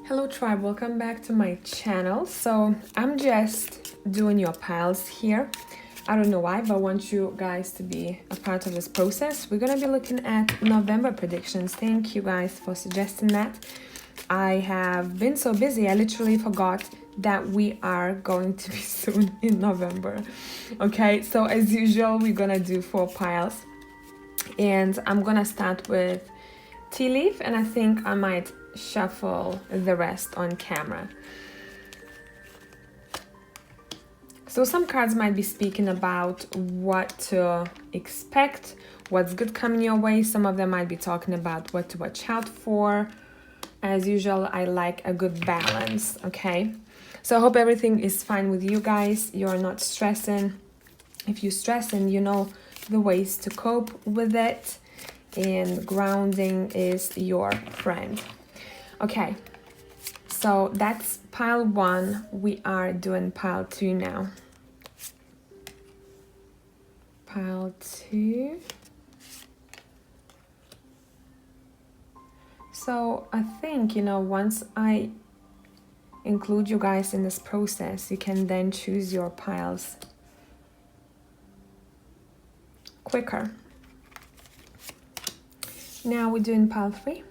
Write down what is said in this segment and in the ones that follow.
Hello tribe, welcome back to my channel. So I'm just doing your piles here. I don't know why, but I want you guys to be a part of this process. We're gonna be looking at November predictions. Thank you guys for suggesting that. I have been so busy, I literally forgot that we are going to be soon in November. Okay, so as usual, we're gonna do 4 piles. And I'm gonna start with tea leaf, and I think I might shuffle the rest on camera. So some cards might be speaking about what to expect, what's good coming your way. Some of them might be talking about what to watch out for. As usual, I like a good balance, okay? So I hope everything is fine with you guys. You're not stressing. If you're stressing, you know the ways to cope with it, and grounding is your friend. Okay, so that's pile 1. We are doing pile 2 now. Pile 2. So I think, once I include you guys in this process, you can then choose your piles quicker. Now we're doing pile 3.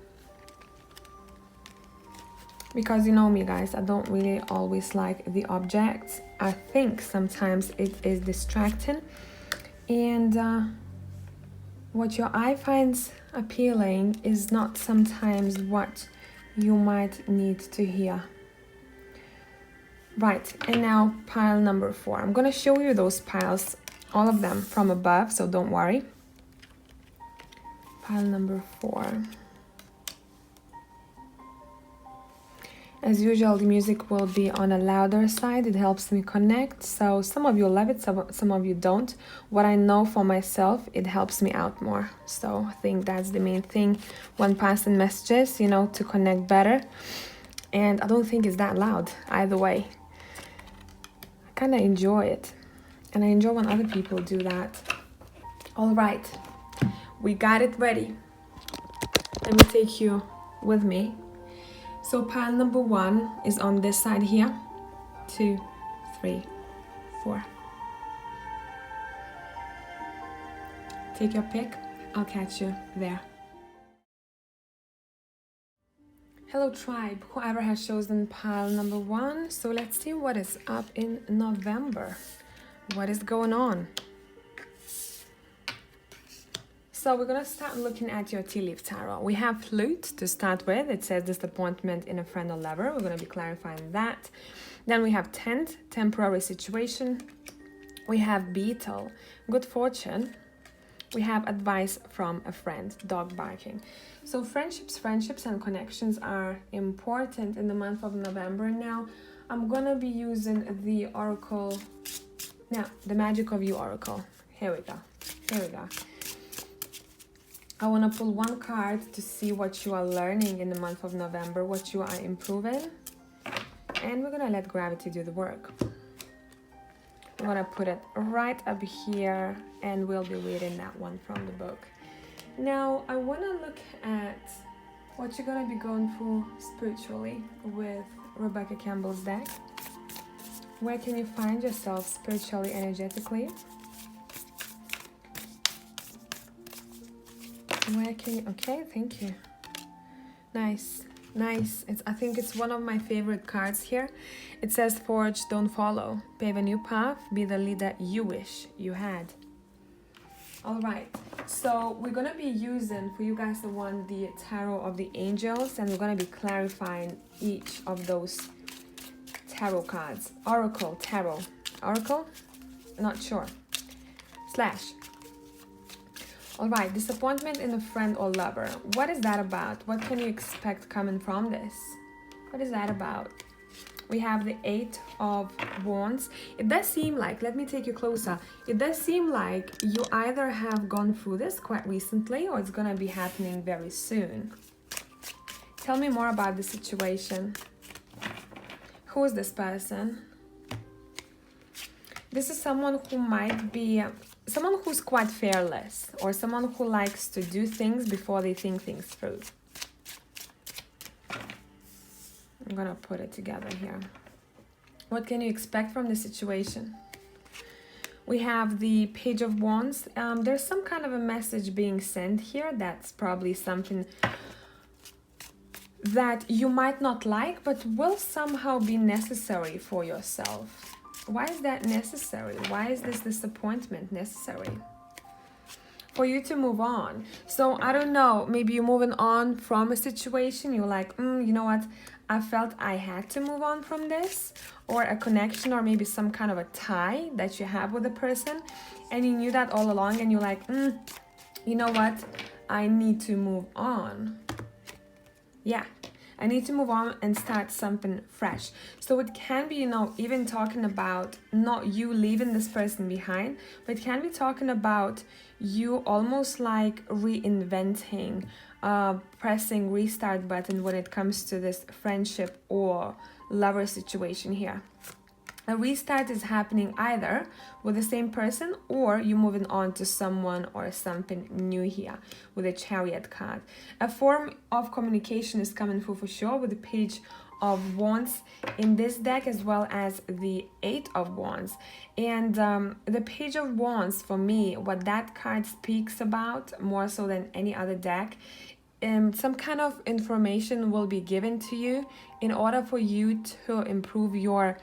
Because you know me guys, I don't really always like the objects. I think sometimes it is distracting, and what your eye finds appealing is not sometimes what you might need to hear. Right, and now pile number 4. I'm gonna show you those piles, all of them from above, so don't worry. Pile number 4. As usual, the music will be on a louder side. It helps me connect. So some of you love it, some of you don't. What I know for myself, it helps me out more. So I think that's the main thing when passing messages, to connect better. And I don't think it's that loud either way. I kind of enjoy it. And I enjoy when other people do that. All right, we got it ready. Let me take you with me. So pile number 1 is on this side here. 2, 3, 4. Take your pick. I'll catch you there. Hello tribe, whoever has chosen pile number 1. So let's see what is up in November. What is going on? So we're going to start looking at your tea leaf tarot. We have flute to start with. It says disappointment in a friend or lover. We're going to be clarifying that. Then we have tent, temporary situation. We have beetle, good fortune. We have advice from a friend, dog barking. So friendships and connections are important in the month of November. Now I'm going to be using the oracle. Now, the Magic of You oracle. Here we go. I want to pull 1 card to see what you are learning in the month of November, what you are improving. And we're going to let gravity do the work. I'm going to put it right up here, and we'll be reading that one from the book. Now, I want to look at what you're going to be going through spiritually with Rebecca Campbell's deck. Where can you find yourself spiritually, energetically? Where can you, okay, thank you. Nice. I think it's one of my favorite cards here. It says forge, don't follow. Pave a new path, be the leader you wish you had. All right, so we're gonna be using, for you guys that want the tarot of the angels, and we're gonna be clarifying each of those tarot cards. Oracle, tarot, oracle, not sure, slash. All right, disappointment in a friend or lover. What is that about? What can you expect coming from this? What is that about? We have the 8 of Wands. It does seem like, let me take you closer. It does seem like you either have gone through this quite recently, or it's gonna be happening very soon. Tell me more about the situation. Who is this person? This is someone who might be someone who's quite fearless, or someone who likes to do things before they think things through. I'm gonna put it together here. What can you expect from the situation? We have the Page of Wands. There's some kind of a message being sent here. That's probably something that you might not like, but will somehow be necessary for yourself. Why is that necessary? Why is this disappointment necessary? For you to move on. So I don't know, maybe you're moving on from a situation. You're like, you know what? I felt I had to move on from this, or a connection, or maybe some kind of a tie that you have with a person, and you knew that all along, and you're like, you know what? I need to move on. Yeah, I need to move on and start something fresh. So it can be, you know, even talking about not you leaving this person behind, but it can be talking about you almost like reinventing, pressing restart button when it comes to this friendship or lover situation here. A restart is happening either with the same person, or you moving on to someone or something new here with a Chariot card. A form of communication is coming through for sure with the Page of Wands in this deck, as well as the Eight of Wands. And the Page of Wands, for me, what that card speaks about more so than any other deck, some kind of information will be given to you in order for you to improve your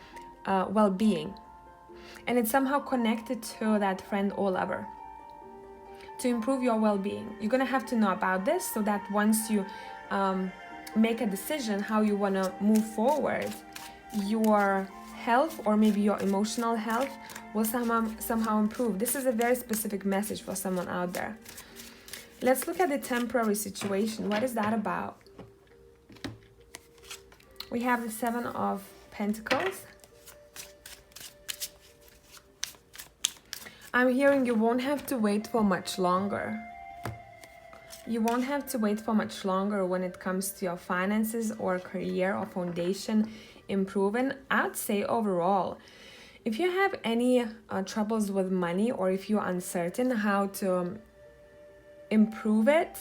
well-being, and it's somehow connected to that friend or lover. To improve your well-being, you're gonna have to know about this, so that once you make a decision how you want to move forward, your health or maybe your emotional health will somehow improve. This is a very specific message for someone out there. Let's look at the temporary situation. What is that about? We have the Seven of Pentacles. I'm hearing you won't have to wait for much longer. You won't have to wait for much longer when it comes to your finances or career or foundation improving. I'd say overall, if you have any troubles with money, or if you're uncertain how to improve it,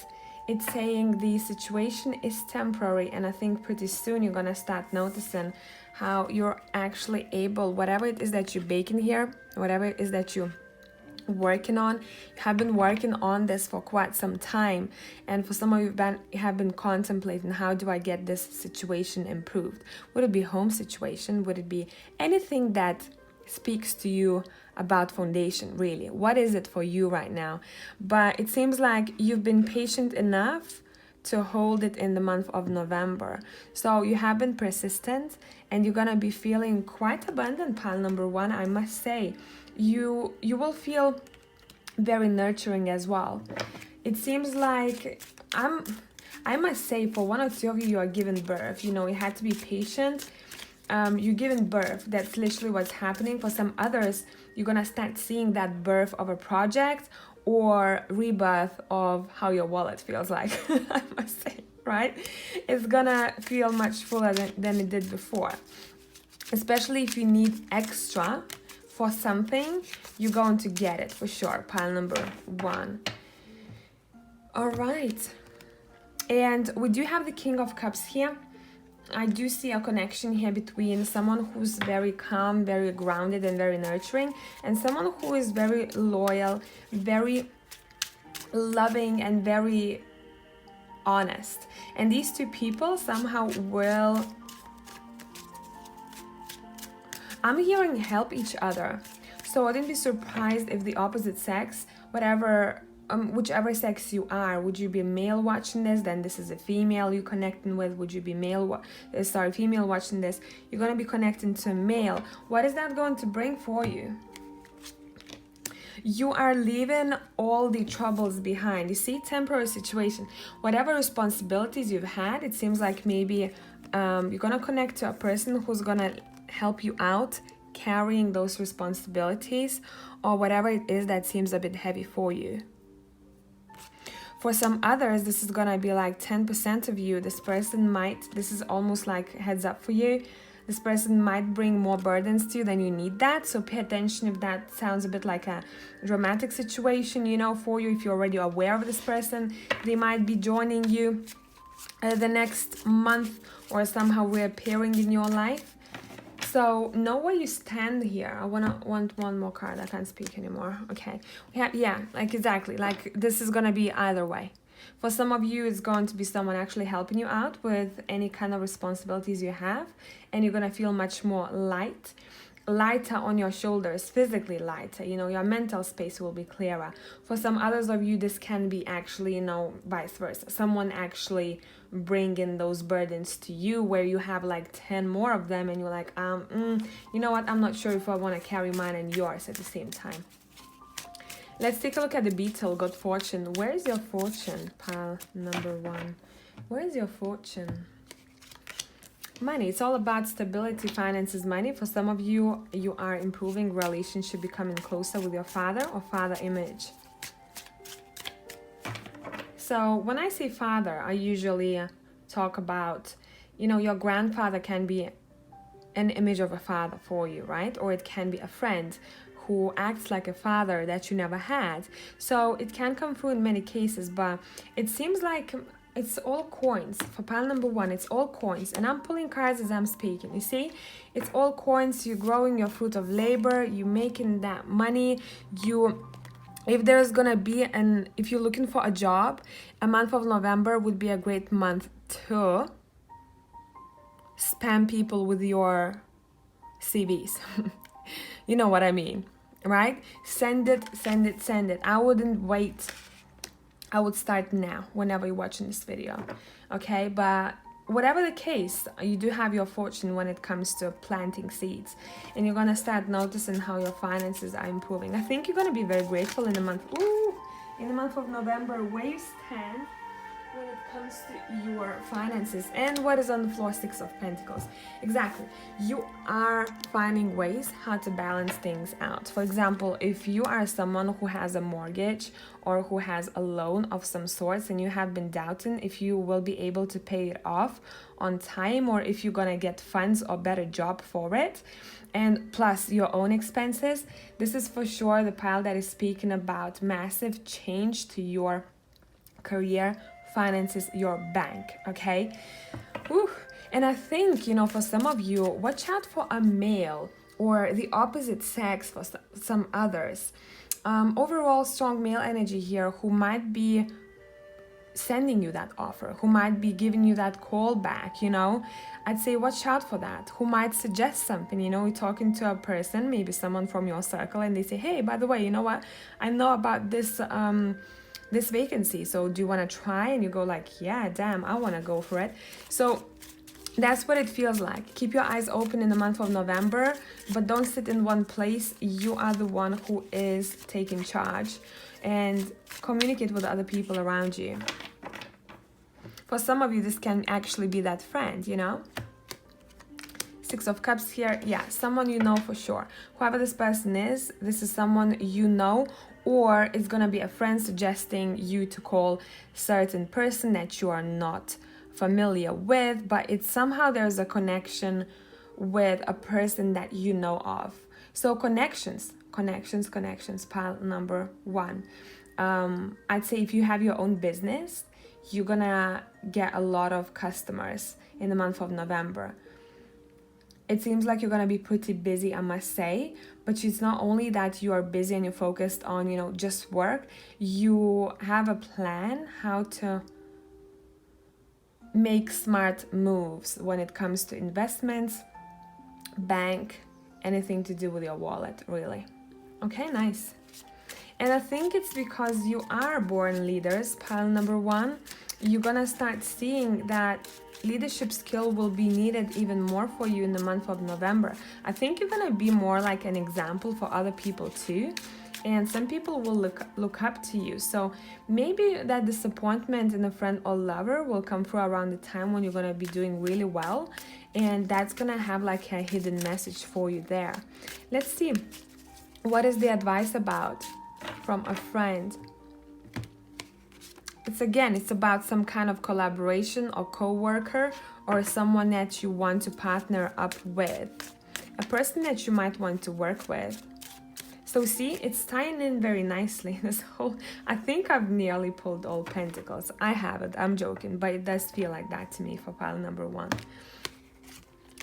it's saying the situation is temporary, and I think pretty soon you're gonna start noticing how you're actually able, whatever it is that you're baking here, whatever it is that you working on, you have been working on this for quite some time, and for some of you have been contemplating, how do I get this situation improved? Would it be home situation? Would it be anything that speaks to you about foundation? Really, what is it for you right now? But it seems like you've been patient enough to hold it in the month of November. So you have been persistent, and you're gonna be feeling quite abundant, pile number one, I must say. You will feel very nurturing as well. It seems like I must say, for one or two of you, you are giving birth. You know, you had to be patient. You're giving birth. That's literally what's happening. For some others, you're gonna start seeing that birth of a project or rebirth of how your wallet feels like. I must say, right? It's gonna feel much fuller than it did before. Especially if you need extra for something, you're going to get it for sure. Pile number one. All right. And we do have the King of Cups here. I do see a connection here between someone who's very calm, very grounded, and very nurturing, and someone who is very loyal, very loving, and very honest. And these two people somehow will, I'm hearing, help each other. So I wouldn't be surprised if the opposite sex, whichever sex you are, would you be a male watching this, then this is a female you're connecting with. Would you be female watching this, you're going to be connecting to a male. What is that going to bring for you? You are leaving all the troubles behind. You see, temporary situation. Whatever responsibilities you've had, it seems like maybe you're going to connect to a person who's going to help you out carrying those responsibilities, or whatever it is that seems a bit heavy for you. For some others, this is gonna be like 10% of you. This is almost like heads up for you. This person might bring more burdens to you than you need that. So pay attention if that sounds a bit like a dramatic situation, you know, for you. If you're already aware of this person, they might be joining you the next month or somehow reappearing in your life. So know where you stand here. I want one more card. I can't speak anymore. Okay. We have, yeah, like exactly. Like this is going to be either way. For some of you, it's going to be someone actually helping you out with any kind of responsibilities you have. And you're going to feel much more lighter on your shoulders, physically lighter. You know, your mental space will be clearer. For some others of you, this can be actually, you know, vice versa. Someone actually bringing those burdens to you where you have like 10 more of them and you're like, you know what, I'm not sure if I want to carry mine and yours at the same time. Let's take a look at the beetle, God Fortune. Where is your fortune, pile number 1? Where is your fortune? Money. It's all about stability, finances, money. For some of you, you are improving relationship, becoming closer with your father or father image. So when I say father, I usually talk about, you know, your grandfather can be an image of a father for you, right? Or it can be a friend who acts like a father that you never had. So it can come through in many cases, but it seems like it's all coins. For pile number 1, it's all coins. And I'm pulling cards as I'm speaking. You see, it's all coins. You're growing your fruit of labor. You're making that money. If there's gonna be if you're looking for a job, a month of November would be a great month to spam people with your CVs. You know what I mean, right? Send it. I wouldn't wait. I would start now whenever you're watching this video, okay? But whatever the case, you do have your fortune when it comes to planting seeds, and you're gonna start noticing how your finances are improving. I think you're gonna be very grateful in the month of November where you stand when it comes to your finances. And what is on the floor? 6 of Pentacles. Exactly. You are finding ways how to balance things out. For example, if you are someone who has a mortgage or who has a loan of some sorts and you have been doubting if you will be able to pay it off on time or if you're gonna get funds or better job for it, and plus your own expenses, this is for sure the pile that is speaking about massive change to your career, finances, your bank, okay? Whew. And I think, you know, for some of you, watch out for a male or the opposite sex for some others. Overall, strong male energy here who might be sending you that offer, who might be giving you that call back, you know. I'd say watch out for that. Who might suggest something, you know, you're talking to a person, maybe someone from your circle, and they say, hey, by the way, you know what, I know about this this vacancy, so do you want to try? And you go like, yeah, damn, I want to go for it. So that's what it feels like. Keep your eyes open in the month of November, but don't sit in one place. You are the one who is taking charge, and communicate with other people around you. For some of you, this can actually be that friend, you know. 6 of Cups here. Yeah, someone you know for sure. Whoever this person is, this is someone you know, or it's gonna be a friend suggesting you to call certain person that you are not familiar with, but it's somehow there's a connection with a person that you know of. So connections, pile number 1. I'd say if you have your own business, you're gonna get a lot of customers in the month of November. It seems like you're gonna be pretty busy, I must say, but it's not only that you are busy and you're focused on, you know, just work. You have a plan how to make smart moves when it comes to investments, bank, anything to do with your wallet, really. Okay, nice. And I think it's because you are born leaders, pile number 1. You're gonna start seeing that leadership skill will be needed even more for you in the month of November. I think you're gonna be more like an example for other people too, and some people will look up to you. So maybe that disappointment in a friend or lover will come through around the time when you're gonna be doing really well, and that's gonna have like a hidden message for you there. Let's see, what is the advice about from a friend? It's about some kind of collaboration or co-worker or someone that you want to partner up with, a person that you might want to work with. So see, it's tying in very nicely. This whole, I think I've nearly pulled all pentacles. I haven't, I'm joking, but it does feel like that to me for pile number 1.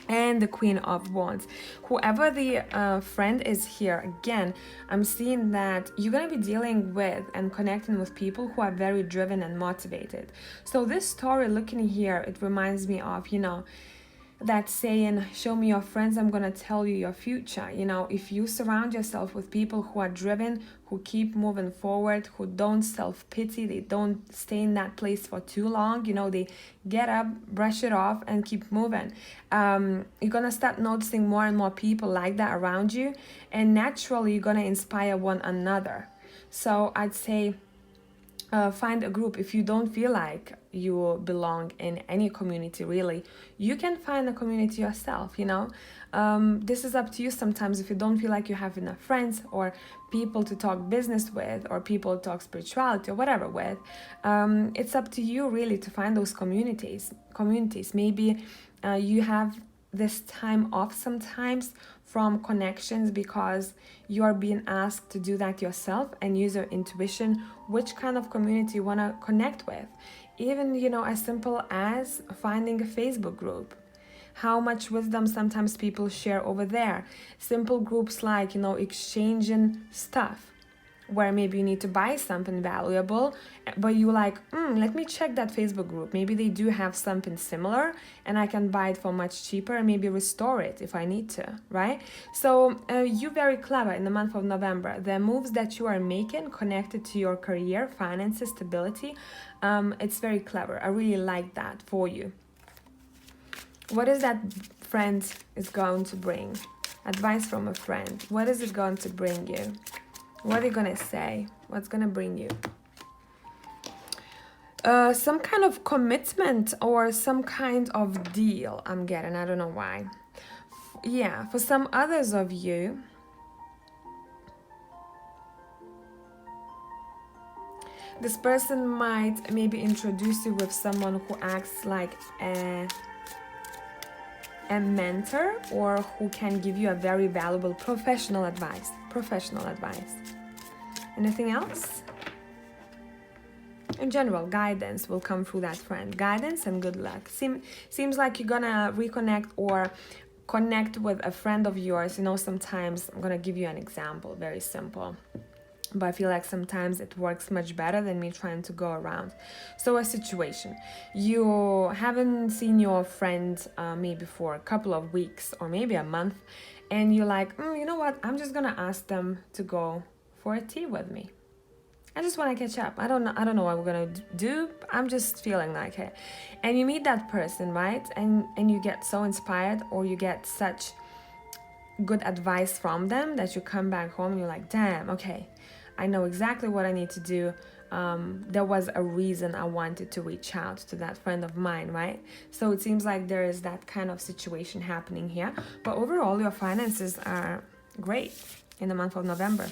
And the Queen of Wands. Whoever the friend is here, again, I'm seeing that you're going to be dealing with and connecting with people who are very driven and motivated. So this story, looking here, it reminds me of, you know, that saying, show me your friends, I'm gonna tell you your future. You know, if you surround yourself with people who are driven, who keep moving forward, who don't self-pity, they don't stay in that place for too long, you know, they get up, brush it off, and keep moving. You're gonna start noticing more and more people like that around you, and naturally you're gonna inspire one another. So I'd say find a group. If you don't feel like you belong in any community, really, you can find a community yourself, you know. This is up to you sometimes. If you don't feel like you have enough friends or people to talk business with, or people to talk spirituality or whatever with, it's up to you really to find those communities. Maybe you have this time off sometimes from connections because you are being asked to do that yourself and use your intuition, which kind of community you want to connect with. Even, you know, as simple as finding a Facebook group. How much wisdom sometimes people share over there. Simple groups like, you know, exchanging stuff, where maybe you need to buy something valuable, but you like, let me check that Facebook group. Maybe they do have something similar and I can buy it for much cheaper and maybe restore it if I need to, right? So you're very clever in the month of November. The moves that you are making connected to your career, finances, stability, it's very clever. I really like that for you. What is that friend is going to bring? Advice from a friend. What is it going to bring you? What are you gonna say? What's gonna bring you? Some kind of commitment or some kind of deal I'm getting. I don't know why. Yeah, for some others of you, this person might maybe introduce you with someone who acts like a mentor, or who can give you a very valuable professional advice. Anything else? In general, guidance will come through that friend. Guidance and good luck. Seems like you're gonna reconnect or connect with a friend of yours. You know, sometimes I'm gonna give you an example, very simple, but I feel like sometimes it works much better than me trying to go around. So a situation, you haven't seen your friend maybe for a couple of weeks or maybe a month, and you're like, you know what, I'm just gonna ask them to go for a tea with me. I just want to catch up. I don't know what we're gonna do. I'm just feeling like it. And you meet that person, right? And you get so inspired, or you get such good advice from them that you come back home and you're like, damn, okay, I know exactly what I need to do. There was a reason I wanted to reach out to that friend of mine, right? So it seems like there is that kind of situation happening here. But overall, your finances are great in the month of November.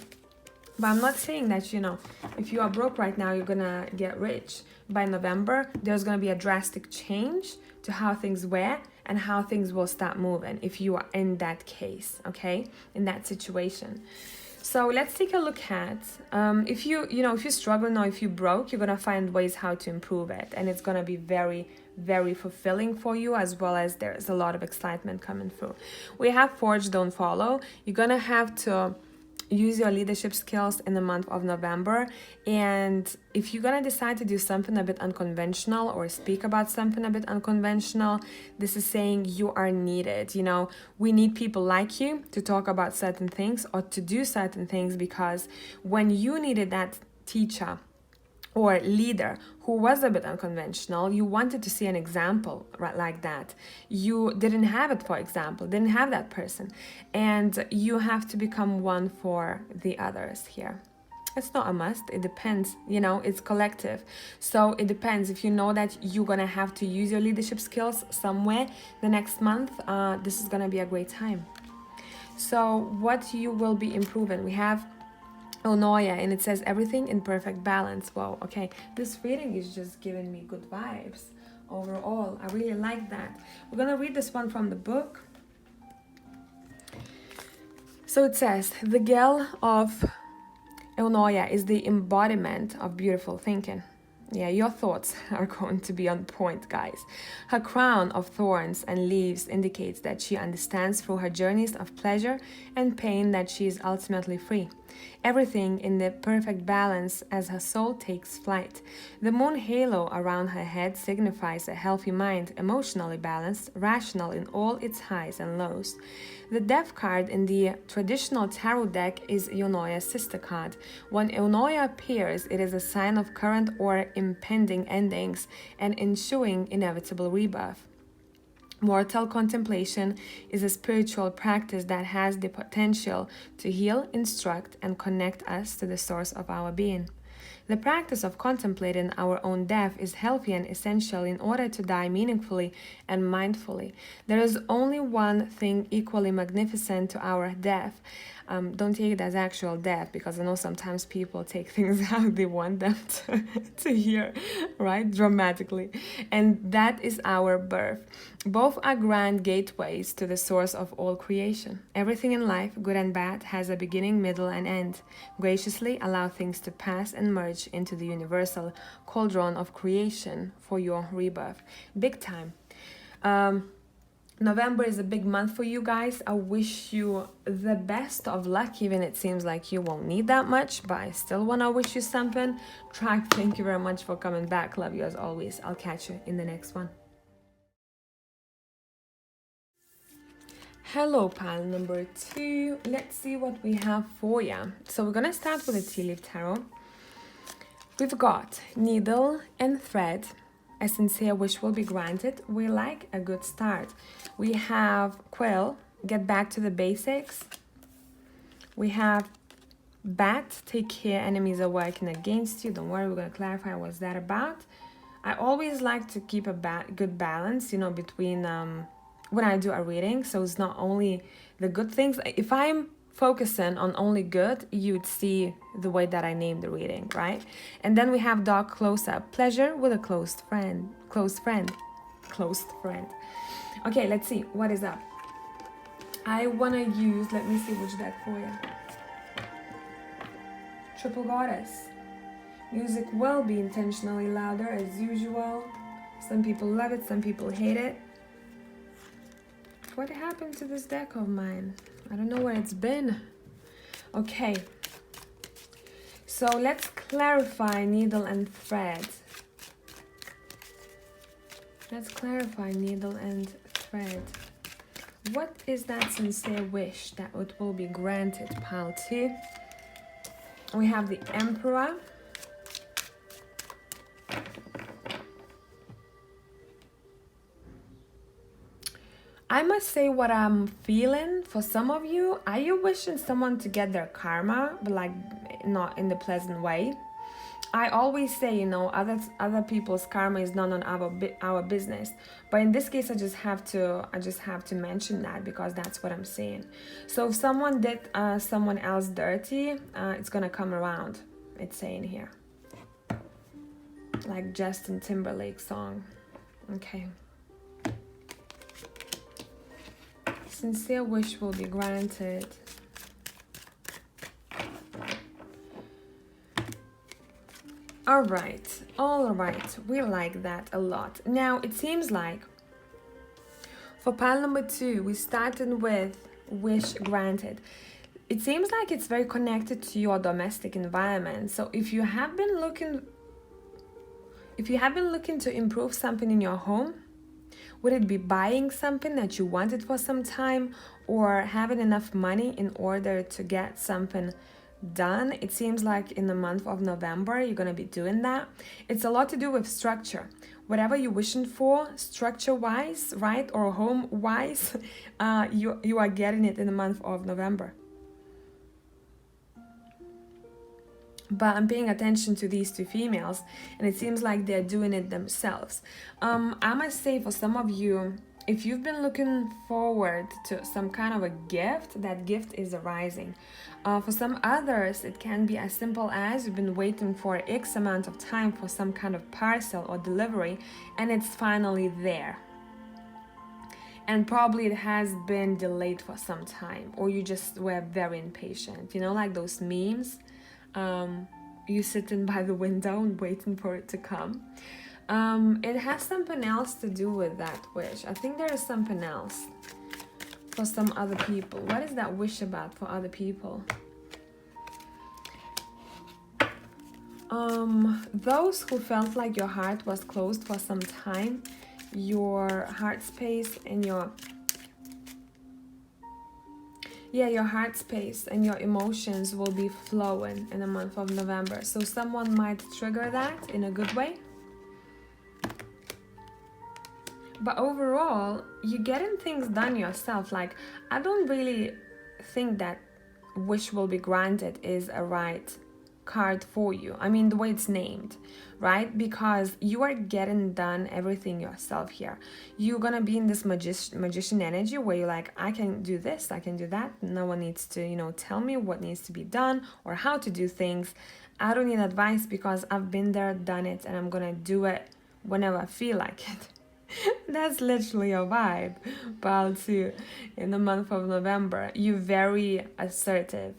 But I'm not saying that, you know, if you are broke right now, you're gonna get rich. By November, there's gonna be a drastic change to how things were and how things will start moving if you are in that case, okay? In that situation. So let's take a look at, if you're struggling or if you're broke, you're gonna find ways how to improve it. And it's gonna be very, very fulfilling for you, as well as there's a lot of excitement coming through. We have Forge, Don't Follow. You're gonna have to use your leadership skills in the month of November. And if you're gonna decide to do something a bit unconventional or speak about something a bit unconventional, this is saying you are needed. You know, we need people like you to talk about certain things or to do certain things, because when you needed that teacher or leader who was a bit unconventional, you wanted to see an example right like that. You didn't have it, for example, didn't have that person. And you have to become one for the others here. It's not a must, it depends, you know, it's collective. So it depends. If you know that you're gonna have to use your leadership skills somewhere the next month, this is gonna be a great time. So what you will be improving, we have Noya, and it says everything in perfect balance. Wow, okay, this reading is just giving me good vibes overall. I really like that. We're gonna read this one from the book. So it says, the girl of Eunoia is the embodiment of beautiful thinking. Yeah, your thoughts are going to be on point, guys. Her crown of thorns and leaves indicates that she understands through her journeys of pleasure and pain that she is ultimately free. Everything in the perfect balance as her soul takes flight. The moon halo around her head signifies a healthy mind, emotionally balanced, rational in all its highs and lows. The Death card in the traditional tarot deck is Eunoia's sister card. When Eunoia appears, it is a sign of current or impending endings and ensuing inevitable rebirth. Mortal contemplation is a spiritual practice that has the potential to heal, instruct, and connect us to the source of our being. The practice of contemplating our own death is healthy and essential in order to die meaningfully and mindfully. There is only one thing equally magnificent to our death. Don't take it as actual death, because I know sometimes people take things how they want them to hear, right? Dramatically. And that is our birth. Both are grand gateways to the source of all creation. Everything in life, good and bad, has a beginning, middle, and end. Graciously allow things to pass and merge into the universal cauldron of creation for your rebirth. Big time. November is a big month for you guys. I wish you the best of luck, even it seems like you won't need that much, but I still want to wish you something. Track, thank you very much for coming back. Love you as always. I'll catch you in the next one. Hello, pile number 2. Let's see what we have for you. So we're going to start with a tea leaf tarot. We've got needle and thread. A sincere wish will be granted. We like a good start. We have quill, get back to the basics. We have bat, take care, enemies are working against you. Don't worry, we're going to clarify what's that about. I always like to keep a good balance, you know, between when I do a reading. So it's not only the good things. If I'm focusing on only good, you'd see the way that I named the reading, right? And then we have dog close-up, pleasure with a close friend. Okay, let's see what is up. I want to use, let me see which deck for you. Triple Goddess. Music will be intentionally louder as usual. Some people love it, some people hate it. What happened to this deck of mine? I don't know where it's been. Okay. So let's clarify needle and thread. Let's clarify needle and thread. What is that sincere wish that it will be granted, pile 2? We have the Emperor. I must say what I'm feeling for some of you. Are you wishing someone to get their karma, but like not in the pleasant way? I always say, you know, other people's karma is none on our business. But in this case, I just have to mention that because that's what I'm saying. So if someone did someone else dirty, it's gonna come around. It's saying here, like Justin Timberlake song. Okay. Sincere wish will be granted. All right, we like that a lot. Now it seems like for pile number 2, we started with wish granted. It seems like it's very connected to your domestic environment. So if you have been looking to improve something in your home, would it be buying something that you wanted for some time or having enough money in order to get something done? It seems like in the month of November, you're going to be doing that. It's a lot to do with structure. Whatever you're wishing for, structure-wise, right, or home-wise, you are getting it in the month of November. But I'm paying attention to these 2 females, and it seems like they're doing it themselves. I must say, for some of you, if you've been looking forward to some kind of a gift, that gift is arising. For some others, it can be as simple as you've been waiting for X amount of time for some kind of parcel or delivery, and it's finally there. and probably it has been delayed for some time, or you just were very impatient, you know, like those memes, you sitting by the window and waiting for it to come. It has something else to do with that wish. I think there is something else for some other people. What is that wish about for other people? Those who felt like your heart was closed for some time, your heart space and your heart space and your emotions will be flowing in the month of November. So someone might trigger that in a good way. But overall, you're getting things done yourself. Like, I don't really think that wish will be granted is a right card for you. I mean, the way it's named, right? Because you are getting done everything yourself here. You're gonna be in this magician energy where you're like, I can do this, I can do that. No one needs to, you know, tell me what needs to be done or how to do things. I don't need advice because I've been there, done it, and I'm gonna do it whenever I feel like it. That's literally your vibe, pile 2, in the month of November. You're very assertive.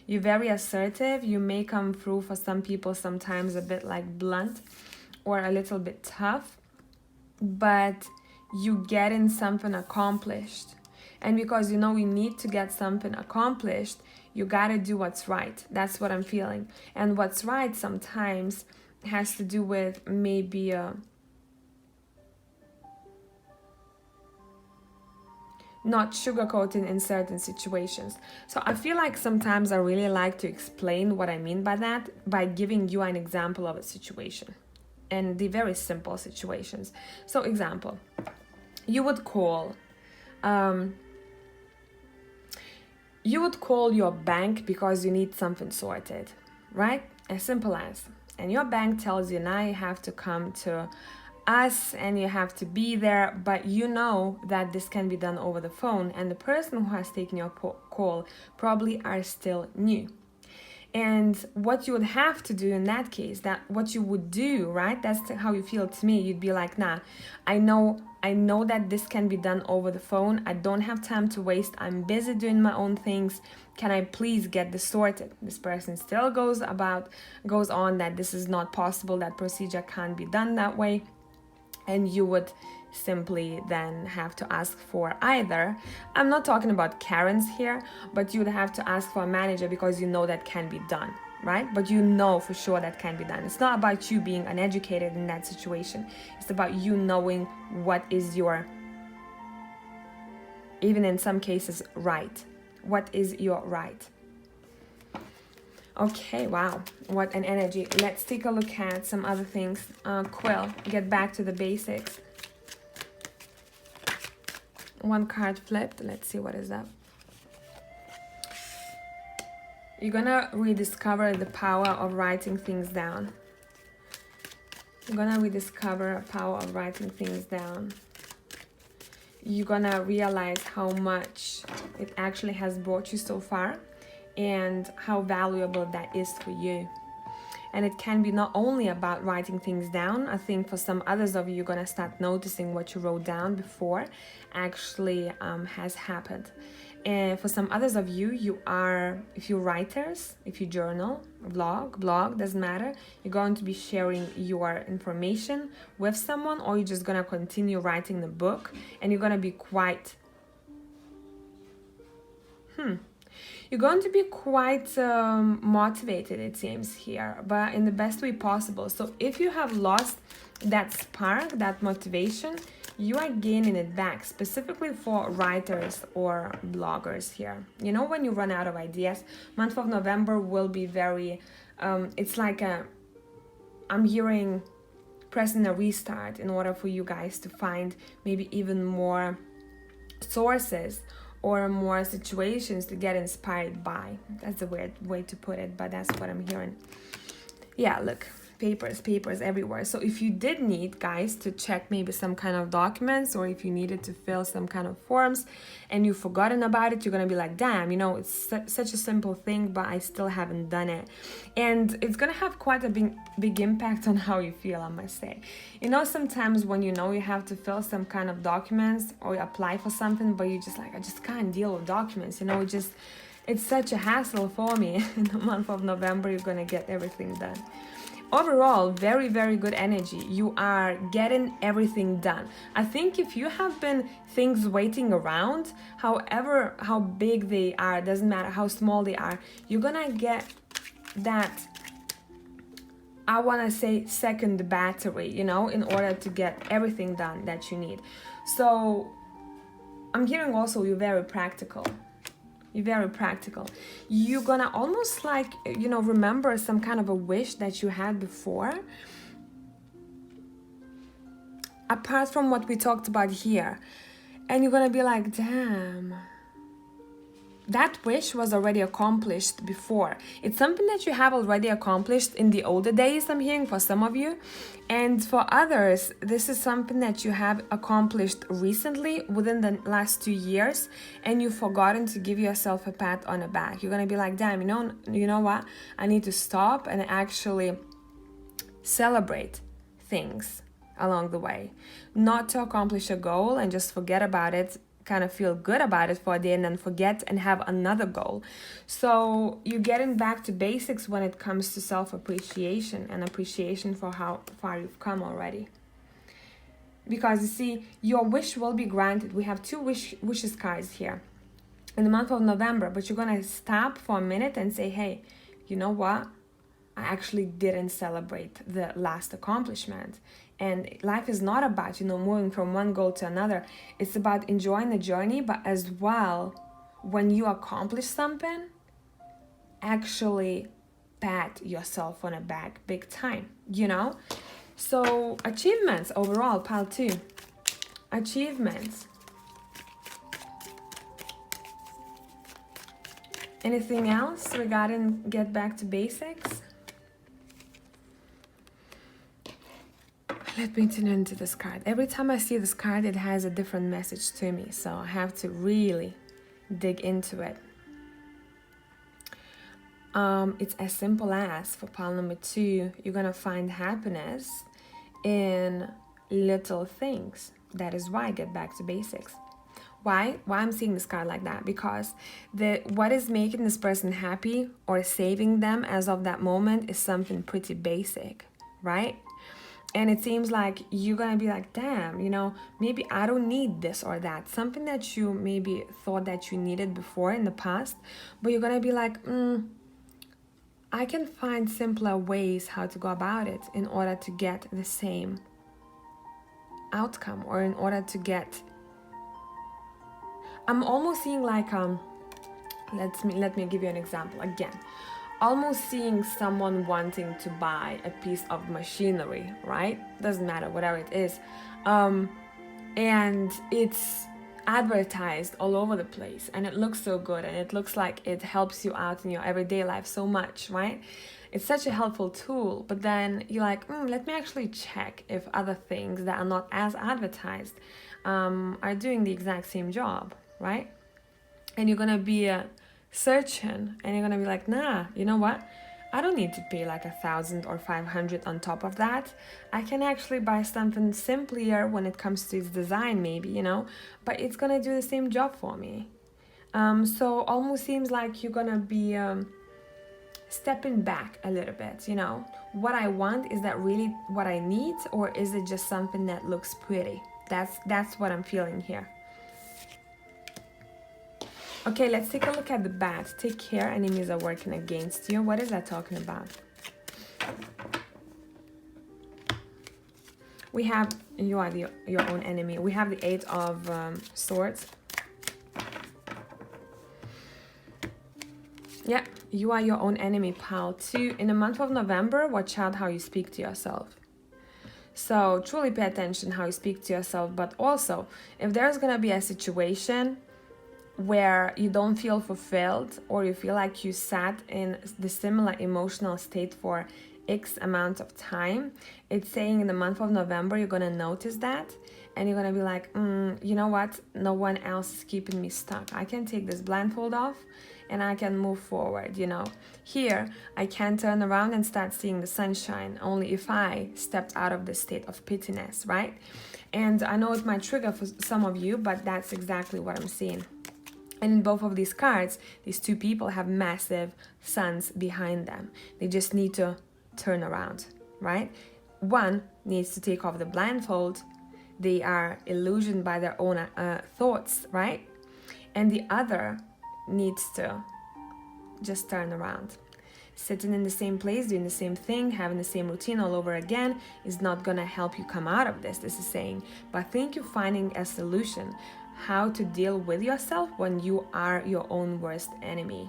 You're very assertive. You may come through for some people sometimes a bit like blunt or a little bit tough, but you getting something accomplished. And because you know you need to get something accomplished, you gotta do what's right. That's what I'm feeling. And what's right sometimes has to do with maybe not sugarcoating in certain situations. So I feel like sometimes I really like to explain what I mean by that by giving you an example of a situation and the very simple situations. So example, you would call your bank because you need something sorted, right? As simple as. And your bank tells you now you have to come to us and you have to be there, but you know that this can be done over the phone, and the person who has taken your call probably are still new. And what you would have to do in that case, that what you would do, right? That's how you feel to me. You'd be like, nah, I know that this can be done over the phone. I don't have time to waste. I'm busy doing my own things. Can I please get this sorted? This person still goes on that this is not possible, that procedure can't be done that way. And you would simply then have to ask for either, I'm not talking about Karens here, but you would have to ask for a manager because you know that can be done, right? But you know for sure that can be done. It's not about you being uneducated in that situation. It's about you knowing what is your, even in some cases, right. What is your right? Okay, wow, what an energy. Let's take a look at some other things. Quill, get back to the basics. One card flipped. Let's see what is that. You're gonna rediscover the power of writing things down. You're gonna rediscover the power of writing things down. You're gonna realize how much it actually has brought you so far, and how valuable that is for you. And it can be not only about writing things down. I think for some others of you, you're gonna start noticing what you wrote down before actually has happened. And for some others of you, if you're writers, if you journal, blog, doesn't matter, you're going to be sharing your information with someone, or you're just gonna continue writing the book, and you're gonna be quite You're going to be quite motivated, it seems here, but in the best way possible. So if you have lost that spark, that motivation, you are gaining it back, specifically for writers or bloggers here. You know, when you run out of ideas, month of November will be very, it's like I'm hearing pressing a restart in order for you guys to find maybe even more sources or more situations to get inspired by. That's a weird way to put it, but that's what I'm hearing. Yeah, look, papers everywhere. So if you did need, guys, to check maybe some kind of documents, or if you needed to fill some kind of forms and you've forgotten about it, you're gonna be like, damn, you know, it's such a simple thing, but I still haven't done it. And it's gonna have quite a big impact on how you feel, I must say. You know, sometimes when you know you have to fill some kind of documents or you apply for something, but you just like, I just can't deal with documents, you know, it's such a hassle for me. In the month of November, you're gonna get everything done. Overall, very, very good energy. You are getting everything done. I think if you have been things waiting around, however, how big they are, doesn't matter how small they are, you're gonna get that, I wanna say, second battery, you know, in order to get everything done that you need. So I'm hearing also you're very practical. You're very practical. You're gonna almost like, you know, remember some kind of a wish that you had before. Apart from what we talked about here. And you're gonna be like, damn, that wish was already accomplished before. It's something that you have already accomplished in the older days, I'm hearing, for some of you. And for others, this is something that you have accomplished recently, within the last 2 years, and you've forgotten to give yourself a pat on the back. You're gonna be like, damn, you know what? I need to stop and actually celebrate things along the way. Not to accomplish a goal and just forget about it, kind of feel good about it for a day and then forget and have another goal. So you're getting back to basics when it comes to self-appreciation and appreciation for how far you've come already. Because you see, your wish will be granted. We have two wishes cards here in the month of November, but you're gonna stop for a minute and say, hey, you know what? I actually didn't celebrate the last accomplishment. And life is not about, you know, moving from one goal to another. It's about enjoying the journey, but as well, when you accomplish something, actually pat yourself on the back big time, you know? So achievements overall, pile 2. Achievements. Anything else regarding get back to basics? Let me tune into this card. Every time I see this card, it has a different message to me, so I have to really dig into it. It's as simple as, for pile number 2, you're gonna find happiness in little things. That is why get back to basics. Why I'm seeing this card like that? Because what is making this person happy or saving them as of that moment is something pretty basic, right? And it seems like you're gonna be like, damn, you know, maybe I don't need this or that. Something that you maybe thought that you needed before in the past, but you're gonna be like, I can find simpler ways how to go about it in order to get the same outcome, or in order to get, I'm almost seeing like, let me give you an example again. Almost seeing someone wanting to buy a piece of machinery, right? Doesn't matter, whatever it is. And it's advertised all over the place, and it looks so good, and it looks like it helps you out in your everyday life so much, right? It's such a helpful tool, but then you're like, let me actually check if other things that are not as advertised are doing the exact same job, right? And you're gonna be searching, and you're gonna be like, nah, you know what? I don't need to pay like 1,000 or 500 on top of that. I can actually buy something simpler when it comes to its design, maybe, you know, but it's gonna do the same job for me. So almost seems like you're gonna be stepping back a little bit, you know. What I want, is that really what I need, or is it just something that looks pretty? That's what I'm feeling here. Okay, let's take a look at the bad. Take care, enemies are working against you. What is that talking about? We have, you are your own enemy. We have the 8 of Swords. Yeah, you are your own enemy, pile 2. In the month of November, watch out how you speak to yourself. So truly pay attention how you speak to yourself, but also if there's gonna be a situation where you don't feel fulfilled, or you feel like you sat in the similar emotional state for X amount of time. It's saying in the month of November, you're going to notice that. And you're going to be like, you know what? No one else is keeping me stuck. I can take this blindfold off and I can move forward, you know. Here, I can turn around and start seeing the sunshine only if I stepped out of the state of pittiness, right? And I know it might trigger for some of you, but that's exactly what I'm seeing. And in both of these cards, these two people have massive suns behind them. They just need to turn around, right? One needs to take off the blindfold. They are illusioned by their own thoughts, right? And the other needs to just turn around. Sitting in the same place, doing the same thing, having the same routine all over again is not gonna help you come out of this. This is saying, but I think you're finding a solution how to deal with yourself when you are your own worst enemy.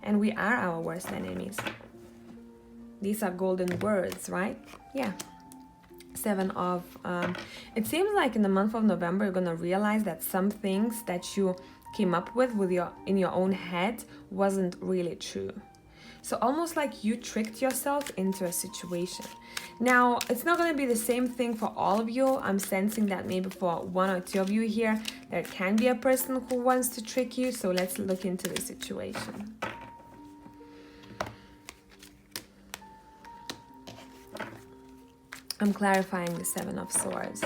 And we are our worst enemies. These are golden words, right? Yeah. It seems like in the month of November, you're gonna realize that some things that you came up with in your own head wasn't really true. So almost like you tricked yourself into a situation. Now, it's not going to be the same thing for all of you. I'm sensing that maybe for one or two of you here, there can be a person who wants to trick you. So let's look into the situation. I'm clarifying the Seven of Swords.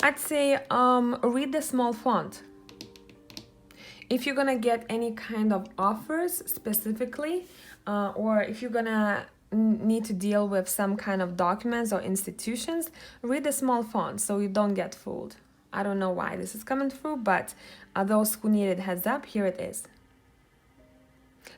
I'd say read the small font. If you're gonna get any kind of offers specifically, or if you're gonna need to deal with some kind of documents or institutions, read the small font so you don't get fooled. I don't know why this is coming through, but those who needed heads up, here it is.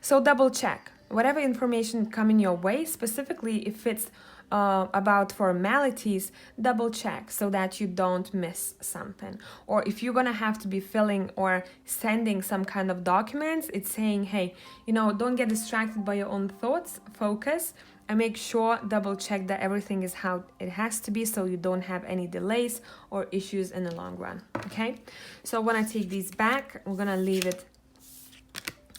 So double check whatever information coming your way, specifically if it's about formalities, double check so that you don't miss something. Or if you're gonna have to be filling or sending some kind of documents, it's saying, hey, you know, don't get distracted by your own thoughts, focus, and make sure, double check that everything is how it has to be so you don't have any delays or issues in the long run, okay? So when I take these back, we're gonna leave it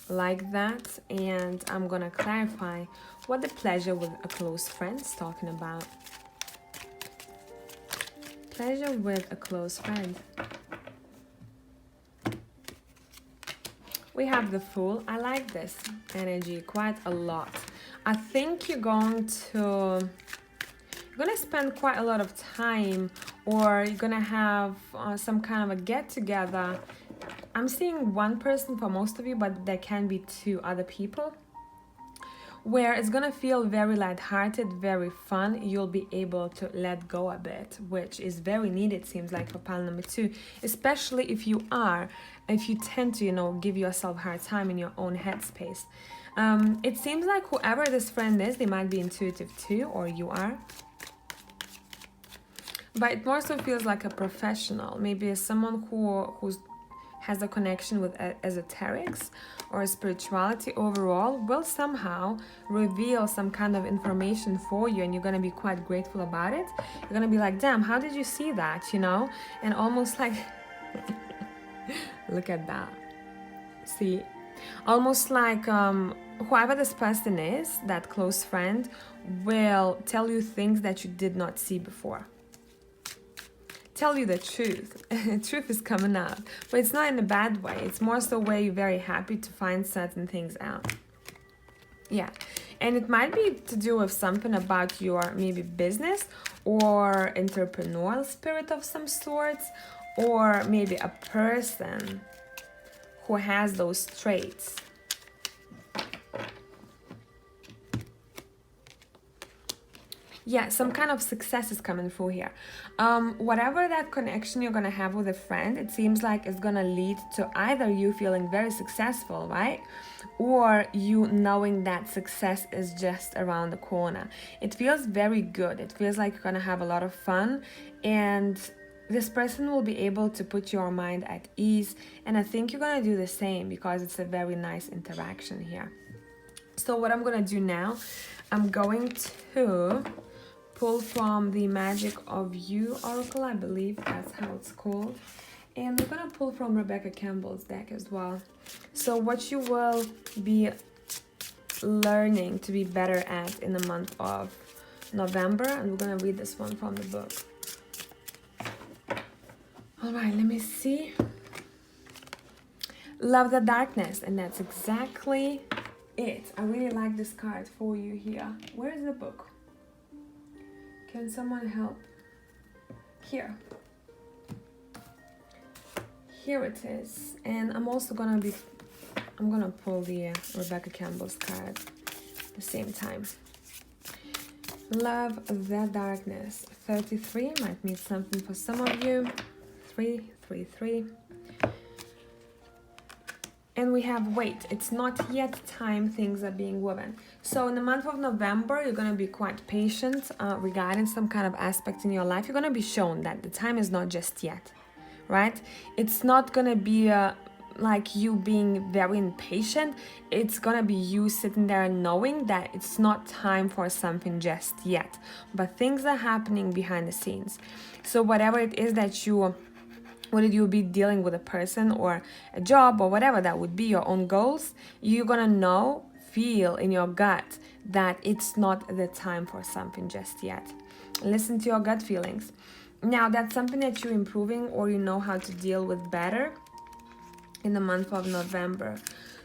like that, and I'm gonna clarify what the pleasure with a close friend is talking about. Pleasure with a close friend. We have the Fool. I like this energy quite a lot. I think you're gonna spend quite a lot of time, or you're gonna have some kind of a get-together. I'm seeing one person for most of you, but there can be two other people, where it's gonna feel very lighthearted, very fun. You'll be able to let go a bit, which is very needed, seems like, for pile number 2, especially if you tend to, you know, give yourself a hard time in your own headspace. It seems like whoever this friend is, they might be intuitive too, or you are. But it more so feels like a professional, maybe someone who's has a connection with esoterics or spirituality overall, will somehow reveal some kind of information for you, and you're going to be quite grateful about it. You're going to be like, damn, how did you see that, you know? And almost like, look at that. See, almost like whoever this person is, that close friend, will tell you things that you did not see before. Tell you the truth. Truth is coming out, but it's not in a bad way. It's more so where you're very happy to find certain things out. Yeah, and it might be to do with something about your maybe business or entrepreneurial spirit of some sorts, or maybe a person who has those traits. Yeah, some kind of success is coming through here. Whatever that connection you're gonna have with a friend, it seems like it's gonna lead to either you feeling very successful, right? Or you knowing that success is just around the corner. It feels very good. It feels like you're gonna have a lot of fun, and this person will be able to put your mind at ease. And I think you're gonna do the same, because it's a very nice interaction here. So what I'm gonna do now, I'm going to pull from the Magic of You Oracle, I believe that's how it's called. And we're gonna pull from Rebecca Campbell's deck as well. So what you will be learning to be better at in the month of November, and we're gonna read this one from the book. All right, let me see. Love the darkness, and that's exactly it. I really like this card for you here. Where is the book? Can someone help? Here. Here it is. And I'm also gonna pull the Rebecca Campbell's card at the same time. Love the darkness. 33 might mean something for some of you. 333. And we have wait, it's not yet time, things are being woven. So in the month of November, you're going to be quite patient regarding some kind of aspect in your life. You're going to be shown that the time is not just yet, right? It's not going to be like you being very impatient. It's going to be you sitting there and knowing that it's not time for something just yet. But things are happening behind the scenes. So whatever it is that whether you'll be dealing with a person or a job or whatever that would be your own goals, you're gonna feel in your gut that it's not the time for something just yet. Listen to your gut feelings. Now, that's something that you're improving or you know how to deal with better in the month of November.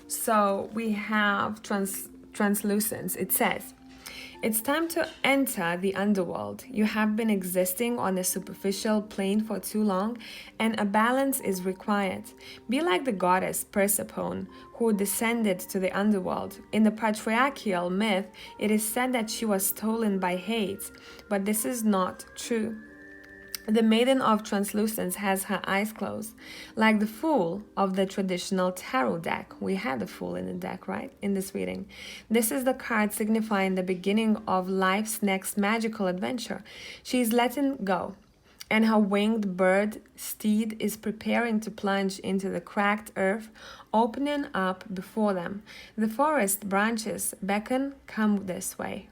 So we have translucence. It says, it's time to enter the underworld. You have been existing on a superficial plane for too long, and a balance is required. Be like the goddess 𝒃𝒐𝒐𝒌, who descended to the underworld. In the patriarchal myth, it is said that she was stolen by hate, but this is not true. The Maiden of Translucence has her eyes closed, like the Fool of the traditional tarot deck. We had the Fool in the deck, right, in this reading. This is the card signifying the beginning of life's next magical adventure. She is letting go, and her winged bird steed is preparing to plunge into the cracked earth, opening up before them. The forest branches beckon, come this way.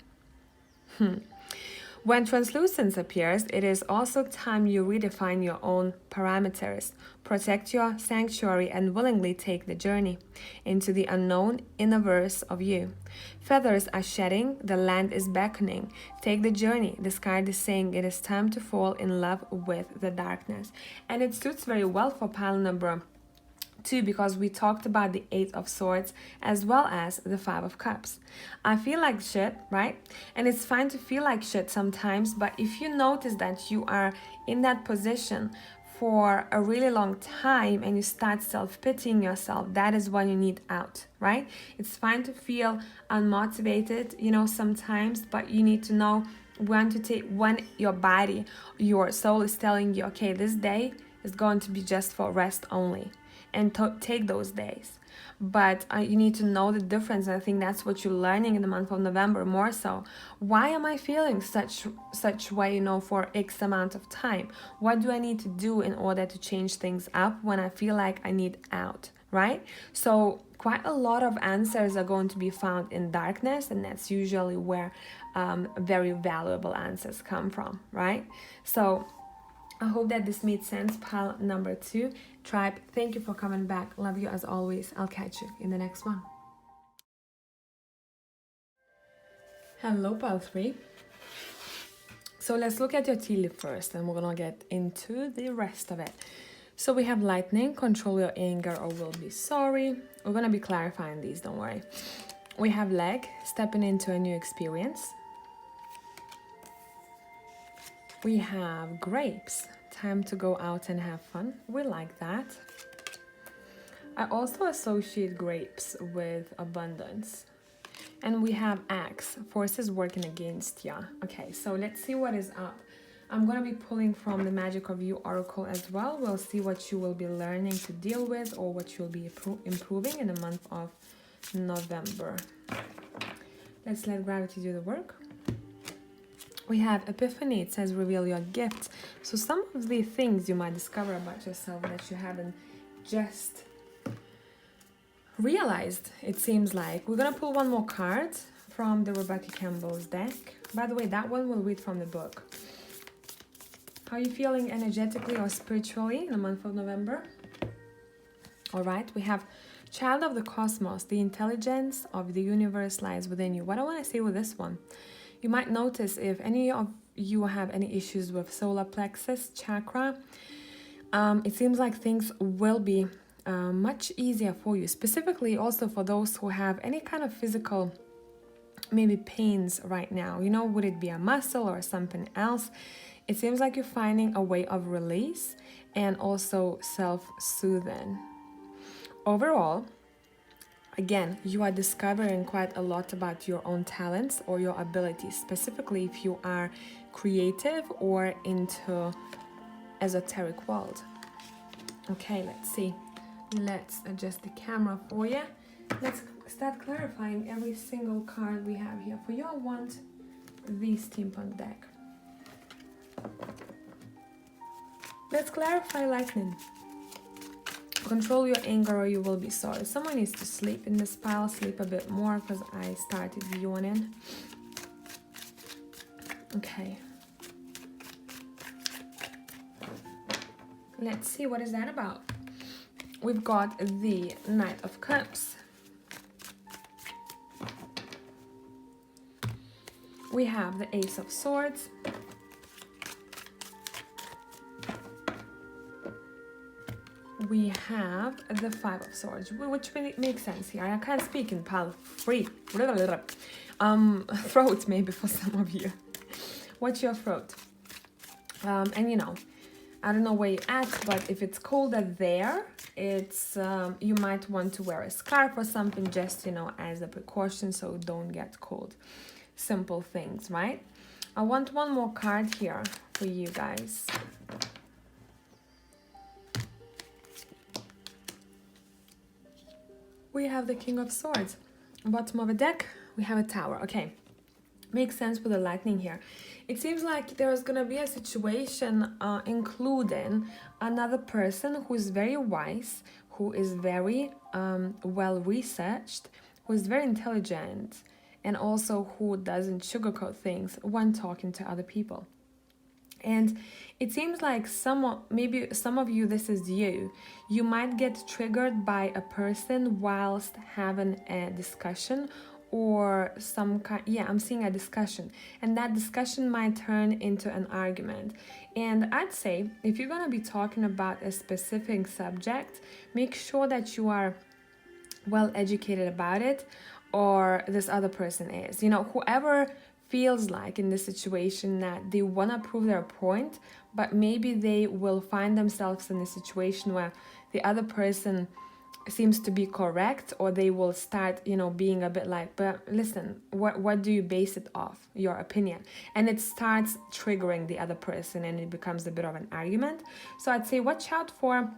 When translucence appears, it is also time you redefine your own parameters, protect your sanctuary, and willingly take the journey into the unknown inner verse of you. Feathers are shedding, the land is beckoning. Take the journey. This card is saying it is time to fall in love with the darkness. And it suits very well for pile number 2 because we talked about the 8 of Swords as well as the 5 of Cups. I feel like shit, right? And it's fine to feel like shit sometimes, but if you notice that you are in that position for a really long time and you start self-pitying yourself, that is when you need out, right? It's fine to feel unmotivated, sometimes, but you need to know when your body, your soul is telling you, okay, this day is going to be just for rest only. And take those days. But you need to know the difference. And I think that's what you're learning in the month of November more so. Why am I feeling such way, for X amount of time? What do I need to do in order to change things up when I feel like I need out, right? So quite a lot of answers are going to be found in darkness, and that's usually where very valuable answers come from, right? So I hope that this made sense, pile number 2. Tribe, thank you for coming back. Love you as always. I'll catch you in the next one. Hello, pile 3. So let's look at your tea leaf first, and we're gonna get into the rest of it. So we have lightning, control your anger or will be sorry. We're gonna be clarifying these, don't worry. We have leg, stepping into a new experience. We have grapes, time to go out and have fun. We like that. I also associate grapes with abundance. And we have axe, forces working against ya. Okay, so let's see what is up. I'm going to be pulling from the Magic of You Oracle as well. We'll see what you will be learning to deal with or what you'll be improving in the month of November. Let's let gravity do the work. We have Epiphany. It says reveal your gifts. So some of the things you might discover about yourself that you haven't just realized, it seems like. We're going to pull one more card from the Rebecca Campbell's deck. By the way, that one we'll read from the book. How are you feeling energetically or spiritually in the month of November? All right, we have Child of the Cosmos. The intelligence of the universe lies within you. What I want to say with this one, you might notice if any of you have any issues with solar plexus chakra, it seems like things will be much easier for you, specifically also for those who have any kind of physical maybe pains right now. You know, would it be a muscle or something else? It seems like you're finding a way of release and also self-soothing. Overall, again, you are discovering quite a lot about your own talents or your abilities, specifically if you are creative or into esoteric world. Okay, let's see. Let's adjust the camera for you. Let's start clarifying every single card we have here for you. I want the steampunk deck. Let's clarify lightning. Control your anger or you will be sorry. Someone needs to sleep in this pile, sleep a bit more because I started yawning. Okay. Let's see, what is that about? We've got the Knight of Cups. We have the Ace of Swords. We have the Five of Swords, which makes sense here. I can't speak in pal free. Throat maybe for some of you. What's your throat? And you know, I don't know where you're at, but if it's colder there, it's you might want to wear a scarf or something, just, you know, as a precaution so don't get cold. Simple things, right? I want one more card here for you guys. We have the King of Swords. Bottom of a deck, we have a Tower. Okay, makes sense with the lightning here. It seems like there's gonna be a situation including another person who is very wise, who is very well researched, who is very intelligent, and also who doesn't sugarcoat things when talking to other people. And it seems like maybe some of you, this is you. You might get triggered by a person whilst having a discussion or some kind, yeah, I'm seeing a discussion. And that discussion might turn into an argument. And I'd say if you're gonna be talking about a specific subject, make sure that you are well educated about it, or this other person is. You know, whoever feels like in this situation that they want to prove their point, but maybe they will find themselves in a situation where the other person seems to be correct, or they will start, you know, being a bit like, but listen, what do you base it off, your opinion? And it starts triggering the other person and it becomes a bit of an argument. So I'd say watch out for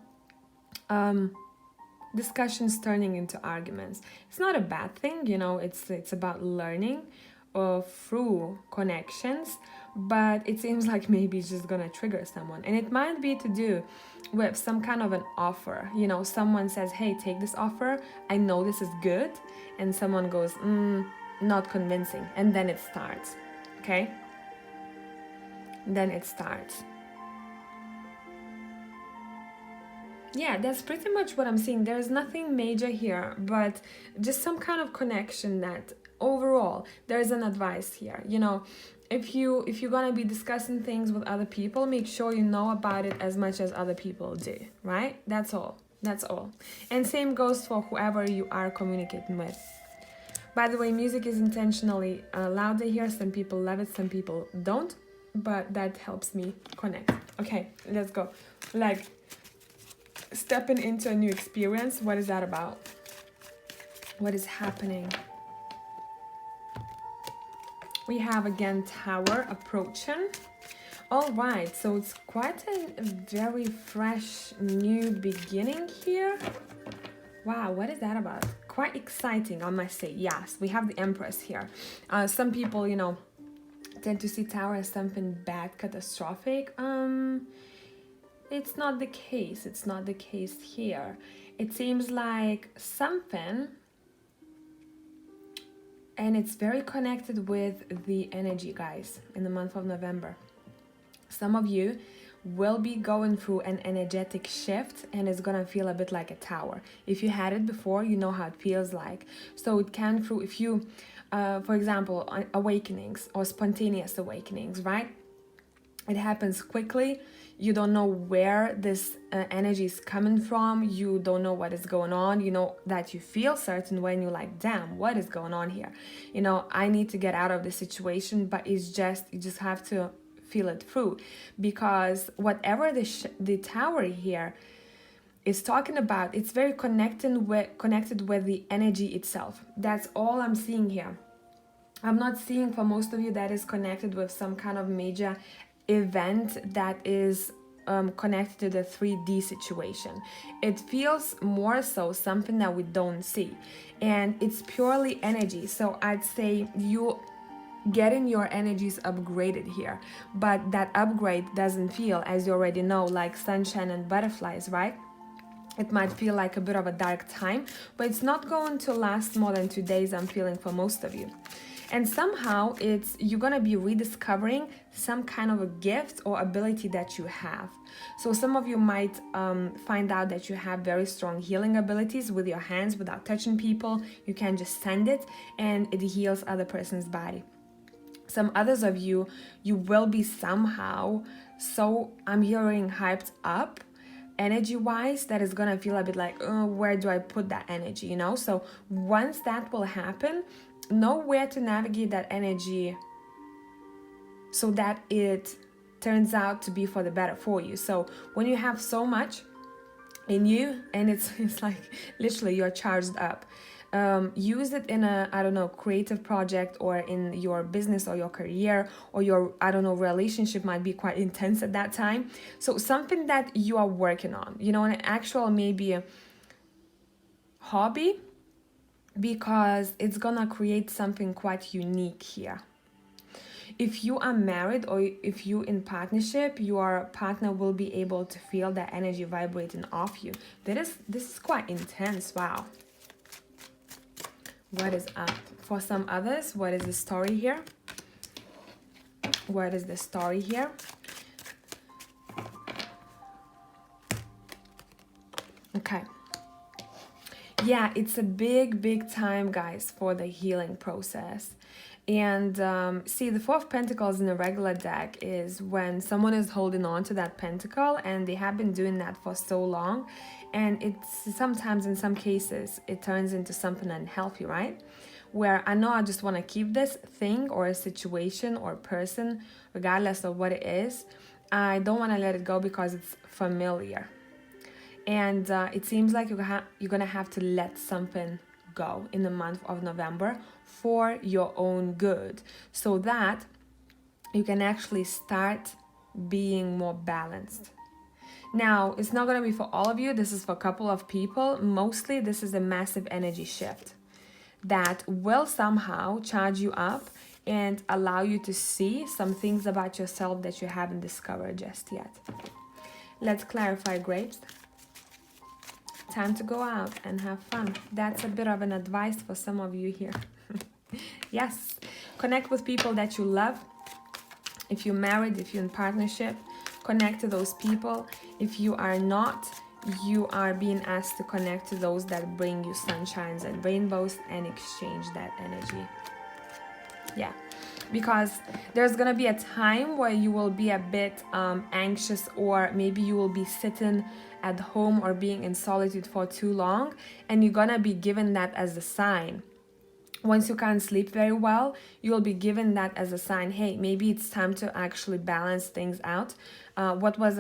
discussions turning into arguments. It's not a bad thing, you know, it's about learning through connections, but it seems like maybe it's just gonna trigger someone, and it might be to do with some kind of an offer. You know, someone says, hey, take this offer, I know this is good, and someone goes, not convincing, and then it starts. Okay, then it starts. Yeah, that's pretty much what I'm seeing. There's nothing major here, but just some kind of connection that overall there's an advice here. You know, if you're gonna be discussing things with other people, make sure you know about it as much as other people do, right? That's all. And same goes for whoever you are communicating with. By the way, music is intentionally louder here. Some people love it, some people don't, but that helps me connect. Okay, let's go. Like, stepping into a new experience, what is that about? What is happening? We have again Tower approaching. All right, so it's quite a very fresh new beginning here. Wow, what is that about? Quite exciting, I must say. Yes, we have the Empress here. Some people, you know, tend to see Tower as something bad, catastrophic. It's not the case. It's not the case here. It seems like something and it's very connected with the energy, guys, in the month of November. Some of you will be going through an energetic shift, and it's gonna feel a bit like a tower. If you had it before, you know how it feels like. So it can through, if you for example, awakenings or spontaneous awakenings, right? It happens quickly. You don't know where this energy is coming from. You don't know what is going on. You know that you feel certain when you're like, damn, what is going on here? You know, I need to get out of the situation, but it's just, you just have to feel it through, because whatever the tower here is talking about, it's very connected with the energy itself. That's all I'm seeing here. I'm not seeing for most of you that is connected with some kind of major event that is connected to the 3D situation. It feels more so something that we don't see, and it's purely energy. So I'd say you getting your energies upgraded here, but that upgrade doesn't feel, as you already know, like sunshine and butterflies, right? It might feel like a bit of a dark time, but it's not going to last more than 2 days, I'm feeling, for most of you. And somehow you're gonna be rediscovering some kind of a gift or ability that you have. So some of you might find out that you have very strong healing abilities with your hands without touching people. You can just send it and it heals other person's body. Some others of you will be somehow, so I'm hearing, hyped up energy-wise, that is gonna feel a bit like, oh, where do I put that energy, you know? So once that will happen, know where to navigate that energy so that it turns out to be for the better for you. So when you have so much in you and it's like literally you're charged up, use it in a, I don't know, creative project, or in your business or your career, or your, I don't know, relationship might be quite intense at that time. So something that you are working on, you know, an actual maybe a hobby, because it's gonna create something quite unique here. If you are married or if you in partnership, your partner will be able to feel that energy vibrating off you. This is quite intense. Wow. What is up? For some others, what is the story here? What is the story here? Okay. Yeah, it's a big time, guys, for the healing process. And see, the Four of Pentacles in a regular deck is when someone is holding on to that pentacle and they have been doing that for so long, and it's sometimes, in some cases, it turns into something unhealthy, right? Where I know I just want to keep this thing or a situation or person, regardless of what it is. I don't want to let it go because it's familiar. And it seems like you're gonna have to let something go in the month of November for your own good, so that you can actually start being more balanced. Now, it's not gonna be for all of you. This is for a couple of people. Mostly, this is a massive energy shift that will somehow charge you up and allow you to see some things about yourself that you haven't discovered just yet. Let's clarify, grapes. Time to go out and have fun. That's a bit of an advice for some of you here. Yes, connect with people that you love. If you're married, if you're in partnership, connect to those people. If you are not, you are being asked to connect to those that bring you sunshines and rainbows and exchange that energy. Yeah, because there's gonna be a time where you will be a bit anxious, or maybe you will be sitting at home or being in solitude for too long, and you're gonna be given that as a sign. Once you can't sleep very well, you will be given that as a sign. Hey, maybe it's time to actually balance things out. When was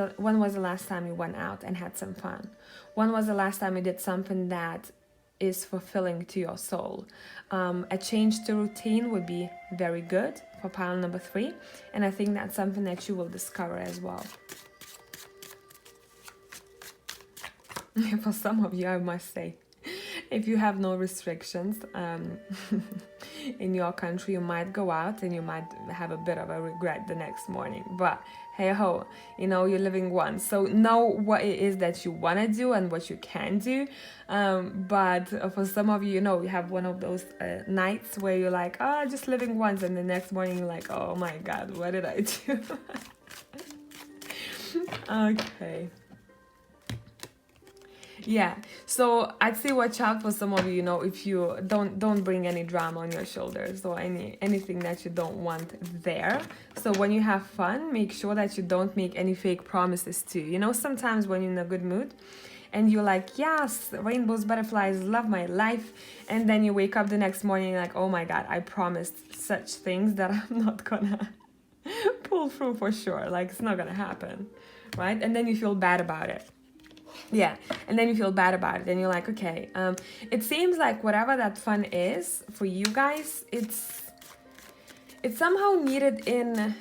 the last time you went out and had some fun? When was the last time you did something that is fulfilling to your soul? A change to routine would be very good for pile number 3, and I think that's something that you will discover as well. For some of you, I must say. if you have no restrictions in your country, you might go out and you might have a bit of a regret the next morning. But hey ho, you're living once, so know what it is that you want to do and what you can do. But for some of you, you have one of those nights where you're like, oh, just living once, and the next morning you're like, oh my god, what did I do? Okay. Yeah, so I'd say watch out for some of you, if you don't bring any drama on your shoulders or anything that you don't want there. So when you have fun, make sure that you don't make any fake promises too. Sometimes when you're in a good mood and you're like, yes, rainbows, butterflies, love my life, and then you wake up the next morning like, oh my god, I promised such things that I'm not gonna pull through for sure. Like, it's not gonna happen, right? And then you feel bad about it. Yeah, and then you feel bad about it and you're like, okay, it seems like whatever that fun is for you guys, it's somehow needed in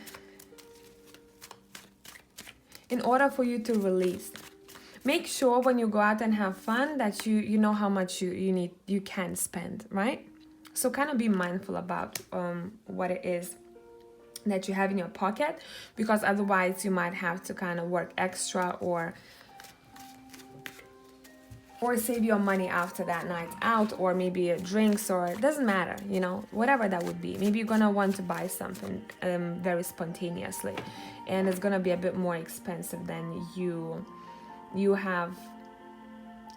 order for you to release. Make sure when you go out and have fun that you know how much you can spend, right? So kind of be mindful about what it is that you have in your pocket, because otherwise you might have to kind of work extra or save your money after that night out, or maybe drinks, or it doesn't matter, whatever that would be. Maybe you're gonna want to buy something very spontaneously, and it's gonna be a bit more expensive than you have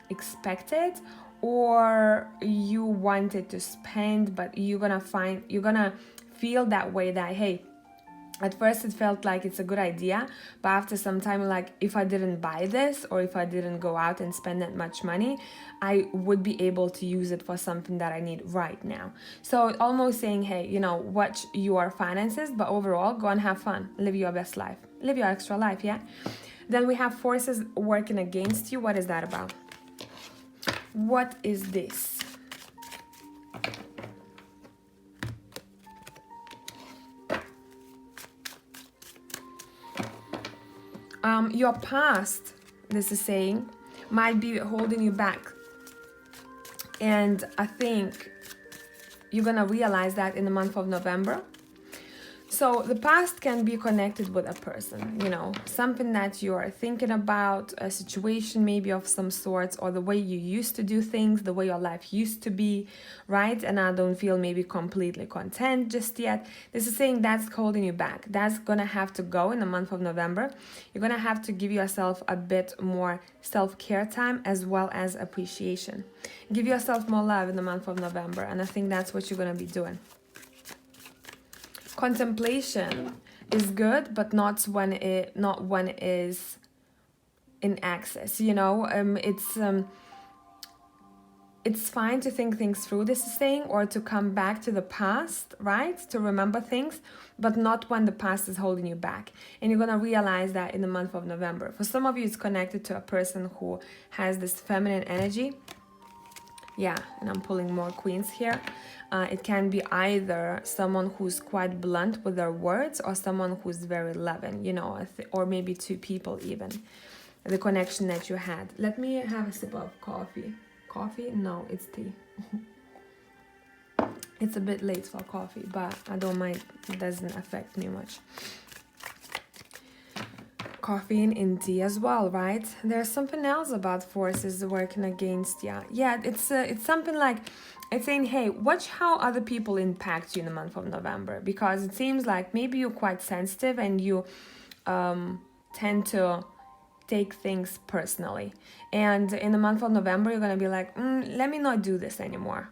expected or you wanted to spend, but you're gonna feel that way, that hey, at first it felt like it's a good idea, but after some time, like, if I didn't buy this or if I didn't go out and spend that much money, I would be able to use it for something that I need right now. So almost saying, hey, watch your finances, but overall, go and have fun. Live your best life. Live your extra life, yeah? Then we have forces working against you. What is that about? What is this? Your past, this is saying, might be holding you back. And I think you're gonna realize that in the month of November. So the past can be connected with a person, something that you're thinking about, a situation maybe of some sorts, or the way you used to do things, the way your life used to be, right? And I don't feel maybe completely content just yet. This is saying that's holding you back. That's gonna have to go in the month of November. You're gonna have to give yourself a bit more self-care time as well as appreciation. Give yourself more love in the month of November, and I think that's what you're gonna be doing. Contemplation is good, but not when it is in excess. It's fine to think things through, this is saying, or to come back to the past, right? To remember things, but not when the past is holding you back. And you're gonna realize that in the month of November. For some of you, it's connected to a person who has this feminine energy. Yeah, and I'm pulling more queens here. It can be either someone who's quite blunt with their words or someone who's very loving, or maybe two people even. The connection that you had. Let me have a sip of coffee. Coffee? No, it's tea. It's a bit late for coffee, but I don't mind. It doesn't affect me much. Caffeine in tea as well, right? There's something else about forces working against you. Yeah, it's something like, it's saying, hey, watch how other people impact you in the month of November, because it seems like maybe you're quite sensitive and you tend to take things personally. And in the month of November, you're gonna be like, let me not do this anymore.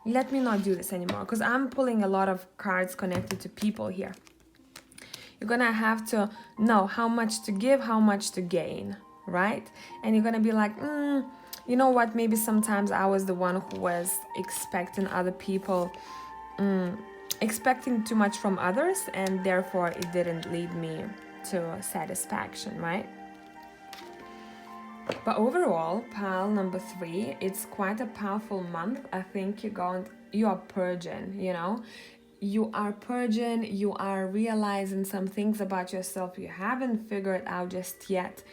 Let me not do this anymore, because I'm pulling a lot of cards connected to people here. You're gonna have to know how much to give, how much to gain, right? And you're gonna be like, you know what, maybe sometimes I was the one who was expecting other people, expecting too much from others, and therefore it didn't lead me to satisfaction, right? But overall, pile number 3, it's quite a powerful month. I think you are purging, You are purging, you are realizing some things about yourself you haven't figured out just yet.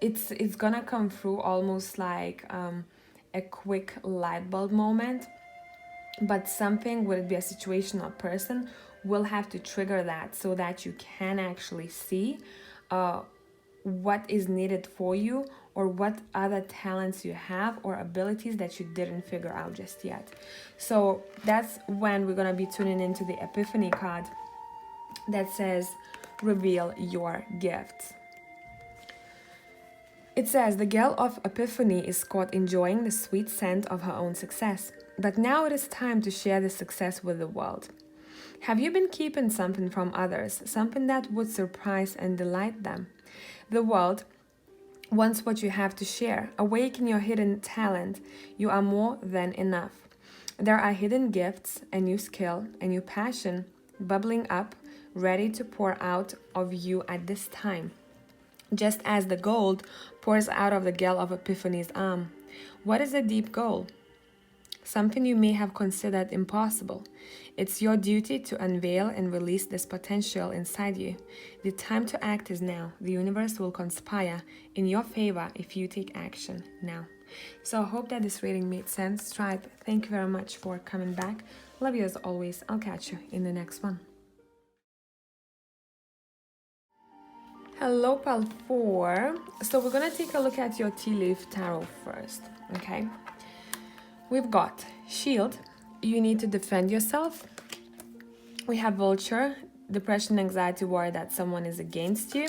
It's gonna come through almost like a quick light bulb moment, but something, would it be a situation or person, will have to trigger that so that you can actually see what is needed for you, or what other talents you have or abilities that you didn't figure out just yet. So that's when we're going to be tuning into the Epiphany card that says, reveal your gifts. It says, the girl of Epiphany is caught enjoying the sweet scent of her own success, but now it is time to share the success with the world. Have you been keeping something from others, something that would surprise and delight them? The world wants what you have to share. Awaken your hidden talent. You are more than enough. There are hidden gifts, a new skill, a new passion bubbling up, ready to pour out of you at this time, just as the gold pours out of the girl of Epiphany's arm. What is a deep goal? Something you may have considered impossible. It's your duty to unveil and release this potential inside you. The time to act is now. The universe will conspire in your favor if you take action now. So I hope that this reading made sense. Tribe, thank you very much for coming back. Love you as always. I'll catch you in the next one. Hello, Pal 4. So we're going to take a look at your tea leaf tarot first, okay? We've got shield, you need to defend yourself. We have vulture, depression, anxiety, worry that someone is against you.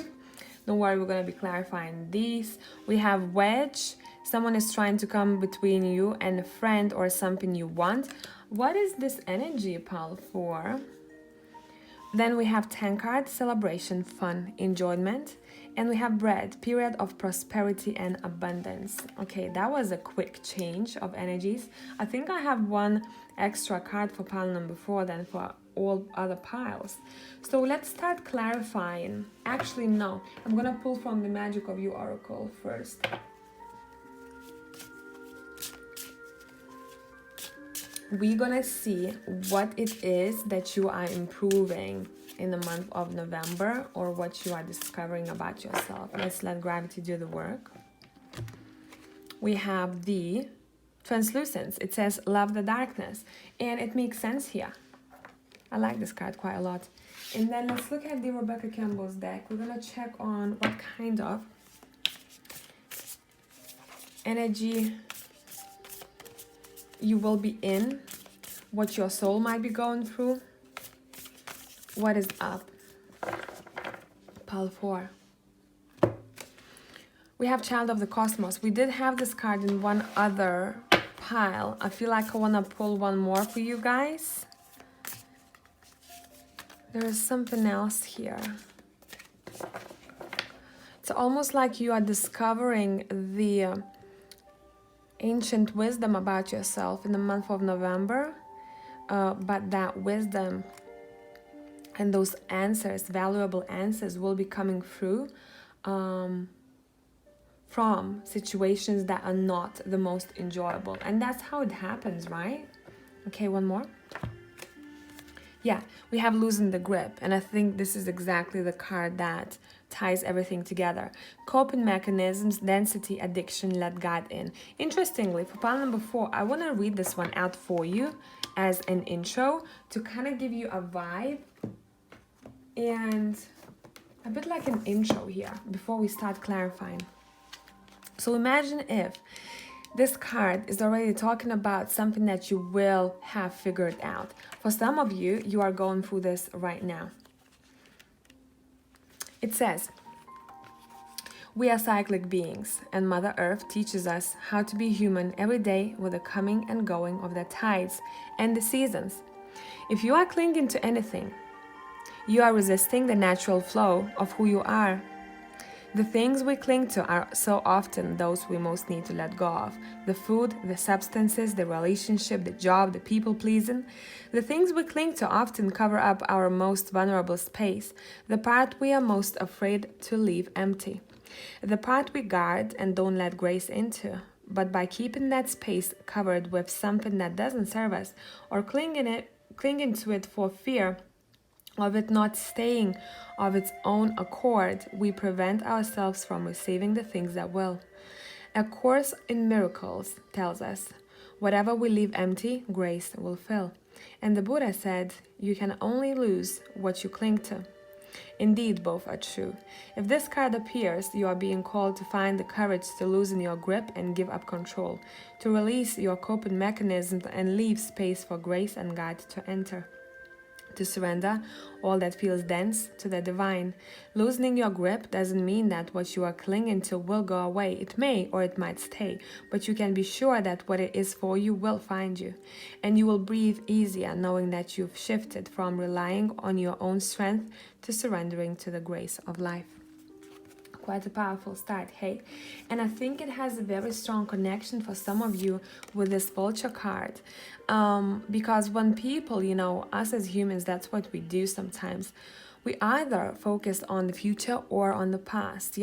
Don't worry, we're going to be clarifying these. We have wedge, someone is trying to come between you and a friend or something you want. What is this energy, Pal 4? Then we have tankard, celebration, fun, enjoyment. And we have bread, period of prosperity and abundance. Okay, that was a quick change of energies. I think I have one extra card for pile number 4 than for all other piles. So let's start clarifying. Actually, no. I'm going to pull from the Magic of You Oracle first. We're going to see what it is that you are improving in the month of November, or what you are discovering about yourself. Let's let gravity do the work. We have the translucence. It says love the darkness, and it makes sense here. I like this card quite a lot. And then let's look at the Rebecca Campbell's deck. We're gonna check on what kind of energy you will be in, what your soul might be going through. What is up? Pile 4. We have Child of the Cosmos. We did have this card in one other pile. I feel like I want to pull one more for you guys. There is something else here. It's almost like you are discovering the ancient wisdom about yourself in the month of November. But that wisdom and those answers, valuable answers, will be coming through from situations that are not the most enjoyable. And that's how it happens, right? Okay, one more. Yeah, we have losing the grip. And I think this is exactly the card that ties everything together. Coping mechanisms, density, addiction, let God in. Interestingly, for pile number 4, I want to read this one out for you as an intro to kind of give you a vibe and a bit like an intro here before we start clarifying. So imagine if this card is already talking about something that you will have figured out. For some of you, you are going through this right now. It says, we are cyclic beings, and Mother Earth teaches us how to be human every day with the coming and going of the tides and the seasons. If you are clinging to anything, you are resisting the natural flow of who you are. The things we cling to are so often those we most need to let go of. The food, the substances, the relationship, the job, the people pleasing. The things we cling to often cover up our most vulnerable space, the part we are most afraid to leave empty, the part we guard and don't let grace into. But by keeping that space covered with something that doesn't serve us, or clinging to it for fear of it not staying of its own accord, we prevent ourselves from receiving the things that will. A Course in Miracles tells us, whatever we leave empty, grace will fill. And the Buddha said, you can only lose what you cling to. Indeed, both are true. If this card appears, you are being called to find the courage to loosen your grip and give up control, to release your coping mechanisms and leave space for grace and God to enter. To surrender all that feels dense to the divine. Loosening your grip doesn't mean that what you are clinging to will go away. It may or it might stay, but you can be sure that what it is for you will find you. And you will breathe easier knowing that you've shifted from relying on your own strength to surrendering to the grace of life. Quite a powerful start, hey? And I think it has a very strong connection for some of you with this vulture card. Because when people, us as humans, that's what we do sometimes. We either focus on the future or on the past,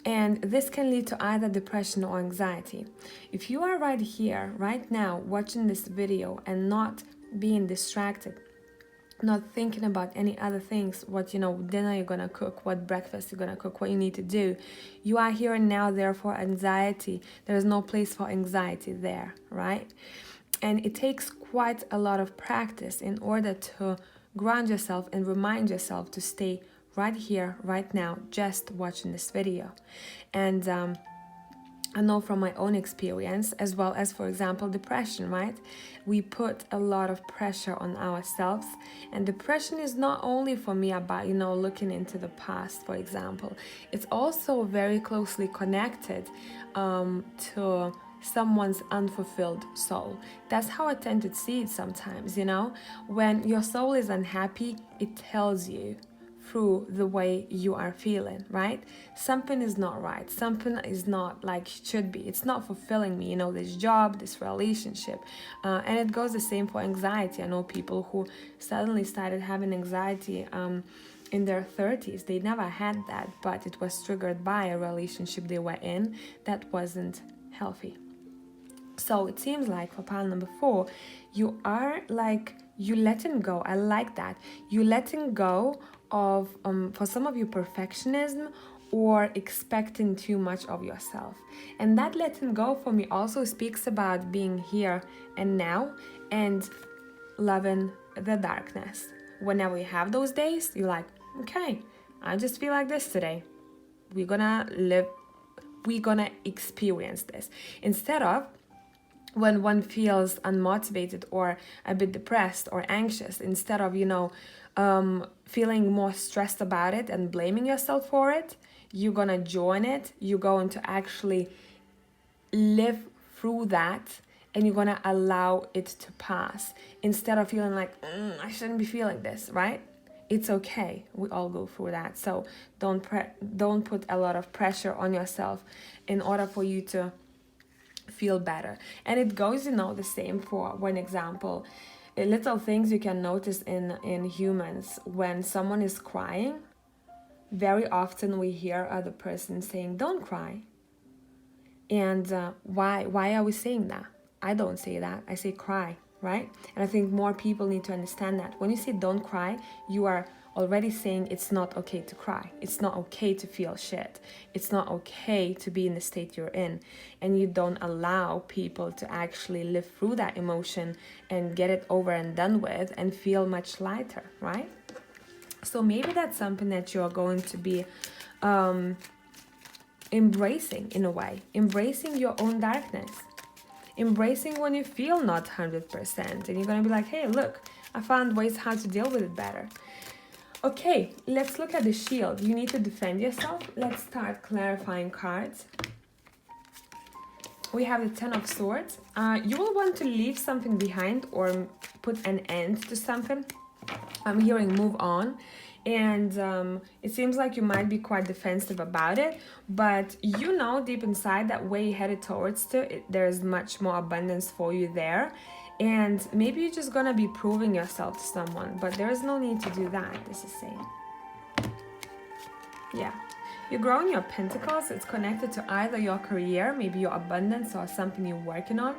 and this can lead to either depression or anxiety. If you are right here, right now, watching this video and not being distracted, not thinking about any other things, what dinner you're gonna cook, what breakfast you're gonna cook, what you need to do, you are here and now. Therefore anxiety, there is no place for anxiety there, right? And it takes quite a lot of practice in order to ground yourself and remind yourself to stay right here, right now, just watching this video. And I know from my own experience, as well as, for example, depression, right? We put a lot of pressure on ourselves. And depression is not only for me about, looking into the past, for example. It's also very closely connected to someone's unfulfilled soul. That's how I tend to see it sometimes, When your soul is unhappy, it tells you through the way you are feeling, right? Something is not right. Something is not like it should be. It's not fulfilling me, this job, this relationship. And it goes the same for anxiety. I know people who suddenly started having anxiety in their 30s. They never had that, but it was triggered by a relationship they were in that wasn't healthy. So it seems like for pile number 4, you are you letting go. I like that. You letting go of, for some of you, perfectionism or expecting too much of yourself. And that letting go for me also speaks about being here and now and loving the darkness. Whenever you have those days, you're like, okay, I just feel like this today. We're gonna experience this. Instead of when one feels unmotivated or a bit depressed or anxious, instead of, feeling more stressed about it and blaming yourself for it, you're gonna join it. You're going to actually live through that and you're gonna allow it to pass instead of feeling like, I shouldn't be feeling this, right? It's okay. We all go through that. So don't put a lot of pressure on yourself in order for you to feel better. And it goes, the same for one example. Little things you can notice in humans. When someone is crying, very often we hear other person saying, don't cry. And why are we saying that? I don't say that. I say cry, right? And I think more people need to understand that. When you say don't cry, you are already saying it's not okay to cry. It's not okay to feel shit. It's not okay to be in the state you're in. And you don't allow people to actually live through that emotion and get it over and done with and feel much lighter, right? So maybe that's something that you're going to be embracing in a way. Embracing your own darkness. Embracing when you feel not 100%. And you're going to be like, hey, look, I found ways how to deal with it better. Okay, let's look at the shield. You need to defend yourself. Let's start clarifying cards. We have the 10 of Swords. You will want to leave something behind or put an end to something. I'm hearing move on. And it seems like you might be quite defensive about it. But deep inside that way you're headed towards there's much more abundance for you there. And maybe you're just gonna be proving yourself to someone, but there's no need to do that, this is saying. Yeah. You're growing your pentacles. It's connected to either your career, maybe your abundance or something you're working on.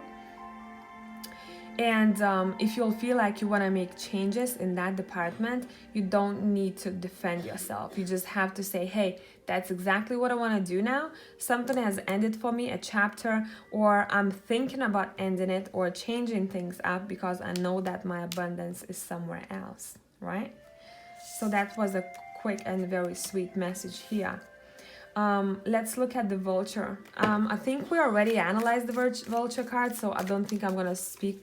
And if you'll feel like you want to make changes in that department, you don't need to defend yourself. You just have to say, hey, that's exactly what I want to do now. Something has ended for me, a chapter, or I'm thinking about ending it or changing things up because I know that my abundance is somewhere else, right? So that was a quick and very sweet message here. Let's look at the vulture. I think we already analyzed the vulture card, so I don't think I'm going to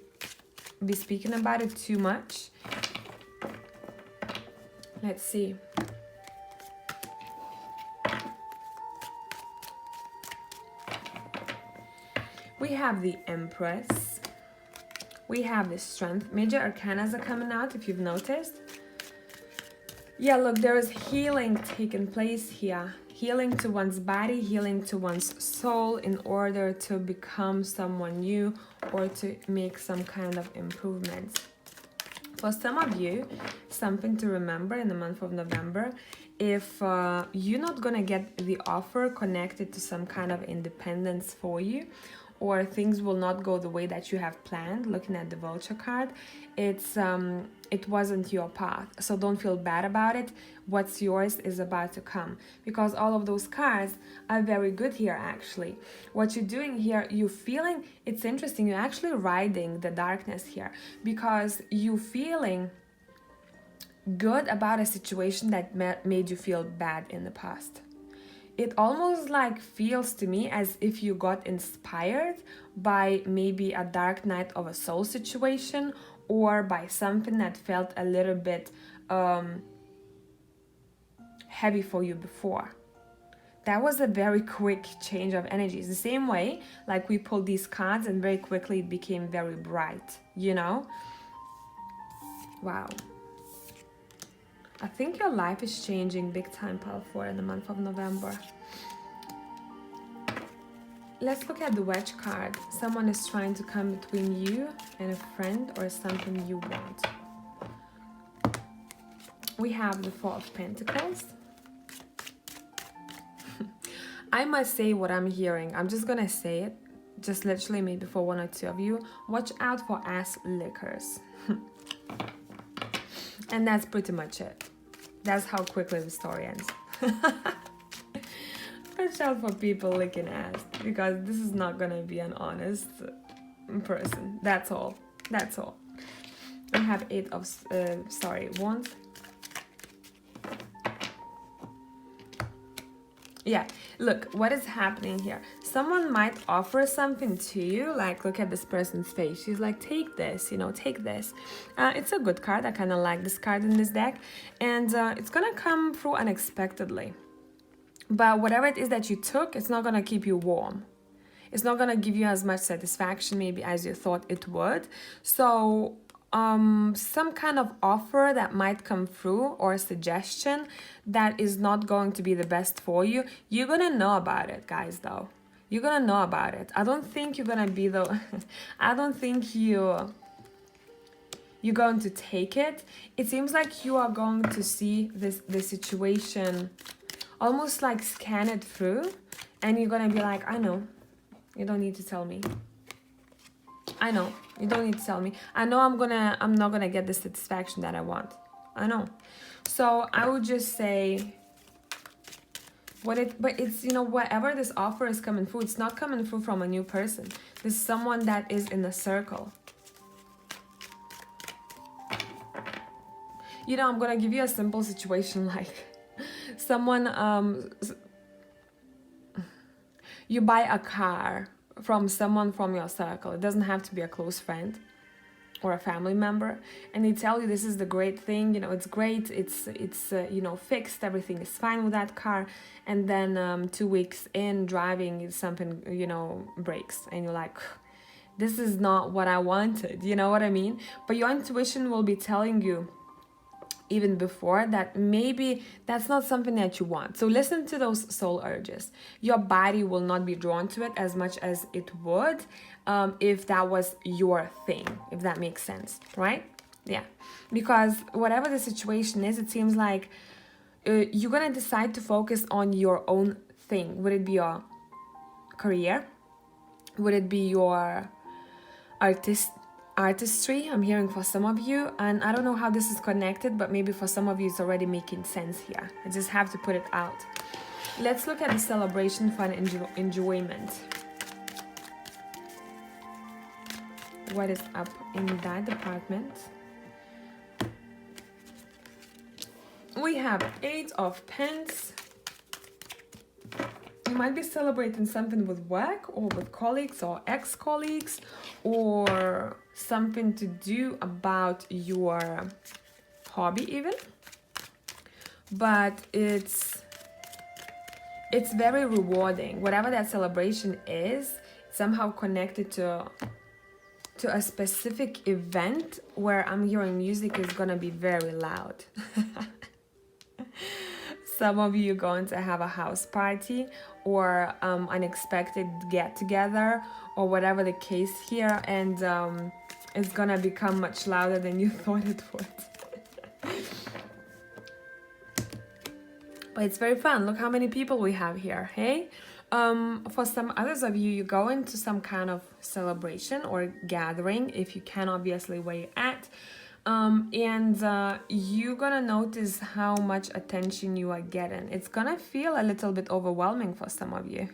be speaking about it too much. Let's see. We have the Empress. We have the Strength. Major arcanas are coming out, if you've noticed. Yeah, look, there is healing taking place here. Healing to one's body, healing to one's soul in order to become someone new or to make some kind of improvements. For some of you, something to remember in the month of November, if you're not gonna get the offer connected to some kind of independence for you, or things will not go the way that you have planned, looking at the vulture card, it wasn't your path. So don't feel bad about it. What's yours is about to come, because all of those cards are very good here actually. What you're doing here, you're feeling, it's interesting, you're actually riding the darkness here, because you're feeling good about a situation that made you feel bad in the past. It almost like feels to me as if you got inspired by maybe a dark night of a soul situation, or by something that felt a little bit heavy for you before. That was a very quick change of energies. The same way, like we pulled these cards and very quickly it became very bright, you know? Wow. I think your life is changing big time, Pile 4, in the month of November. Let's look at the Wedge card. Someone is trying to come between you and a friend or something you want. We have the Four of Pentacles. I must say what I'm hearing. I'm just gonna say it. Just literally maybe for one or two of you. Watch out for ass lickers. And that's pretty much it. That's how quickly the story ends. Watch out for people licking ass, because this is not gonna be an honest person. That's all. That's all. I have Eight of Wands. Yeah, look, what is happening here? Someone might offer something to you, like look at this person's face. She's like, take this, you know, take this. It's a good card. I kind of like this card in this deck. And it's going to come through unexpectedly. But whatever it is that you took, it's not going to keep you warm. It's not going to give you as much satisfaction maybe as you thought it would. So some kind of offer that might come through, or a suggestion that is not going to be the best for you, you're gonna know about it, guys. Though you're gonna know about it. I don't think you're gonna be the I don't think you're going to take it. It seems like you are going to see this situation, almost like scan it through, and you're gonna be like, I know, you don't need to tell me. I know, you don't need to tell me. I know I'm not gonna get the satisfaction that I want. I know. So I would just say but it's, you know, whatever this offer is coming through, it's not coming through from a new person. This is someone that is in a circle. You know, I'm gonna give you a simple situation, like someone you buy a car from someone from your circle. It doesn't have to be a close friend or a family member, and they tell you this is the great thing, you know, it's great, it's you know, fixed, everything is fine with that car, and then 2 weeks in driving, something, you know, breaks, and you're like, this is not what I wanted, you know what I mean? But your intuition will be telling you even before that maybe that's not something that you want. So listen to those soul urges. Your body will not be drawn to it as much as it would if that was your thing, if that makes sense, right? Yeah, because whatever the situation is, it seems like you're gonna decide to focus on your own thing. Would it be your career? Would it be your artistry I'm hearing for some of you, and I don't know how this is connected, but maybe for some of you it's already making sense here. I just have to put it out. Let's look at the celebration, fun, enjoyment. What is up in that department? We have 8 of Pence. You might be celebrating something with work or with colleagues or ex-colleagues, or something to do about your hobby even. But it's very rewarding. Whatever that celebration is, somehow connected to a specific event where I'm hearing music is gonna be very loud. Some of you are going to have a house party or unexpected get-together or whatever the case here, and it's gonna become much louder than you thought it would. But it's very fun. Look how many people we have here, hey? For some others of you, you go into some kind of celebration or gathering, if you can, obviously, where you're at. And you're gonna notice how much attention you are getting. It's gonna feel a little bit overwhelming for some of you.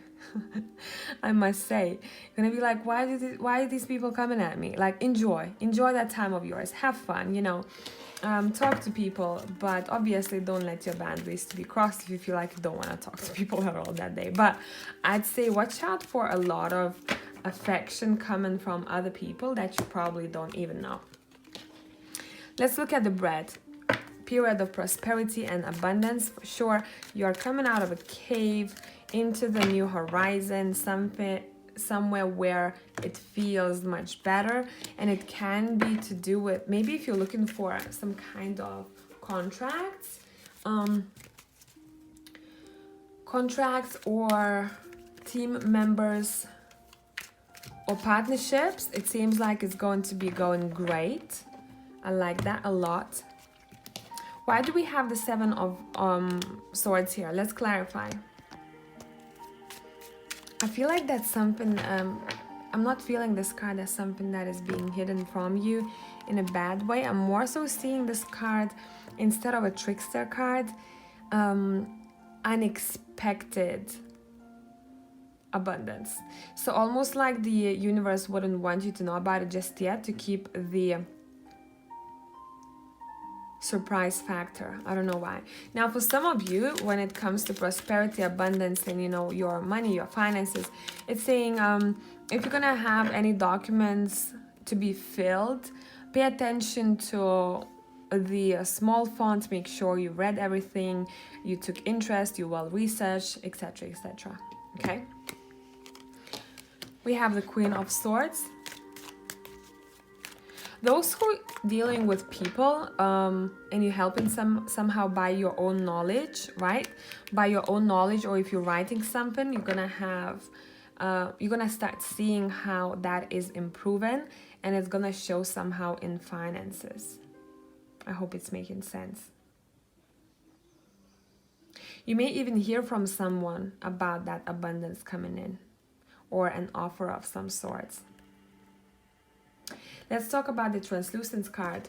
I must say, you're gonna be like, why are these people coming at me? Like, enjoy that time of yours, have fun, you know. Talk to people, but obviously don't let your boundaries to be crossed if you feel like you don't want to talk to people at all that day. But I'd say watch out for a lot of affection coming from other people that you probably don't even know. Let's look at the bread. Period of prosperity and abundance. For sure, you're coming out of a cave into the new horizon, somewhere where it feels much better, and it can be to do with, maybe if you're looking for some kind of contracts or team members or partnerships. It seems like it's going to be going great. I like that a lot. Why do we have the 7 of swords here? Let's clarify. I feel like that's something, I'm not feeling this card as something that is being hidden from you in a bad way. I'm more so seeing this card, instead of a trickster card, unexpected abundance. So almost like the universe wouldn't want you to know about it just yet, to keep the surprise factor. I don't know why. Now, for some of you, when it comes to prosperity, abundance, and, you know, your money, your finances, it's saying if you're gonna have any documents to be filled, pay attention to the small font. Make sure you read everything, you took interest, you well researched, etc., etc. Okay, we have the Queen of Swords. Those who are dealing with people and you're helping somehow by your own knowledge, right? By your own knowledge, or if you're writing something, you're gonna start seeing how that is improving, and it's gonna show somehow in finances. I hope it's making sense. You may even hear from someone about that abundance coming in, or an offer of some sorts. Let's talk about the translucence card.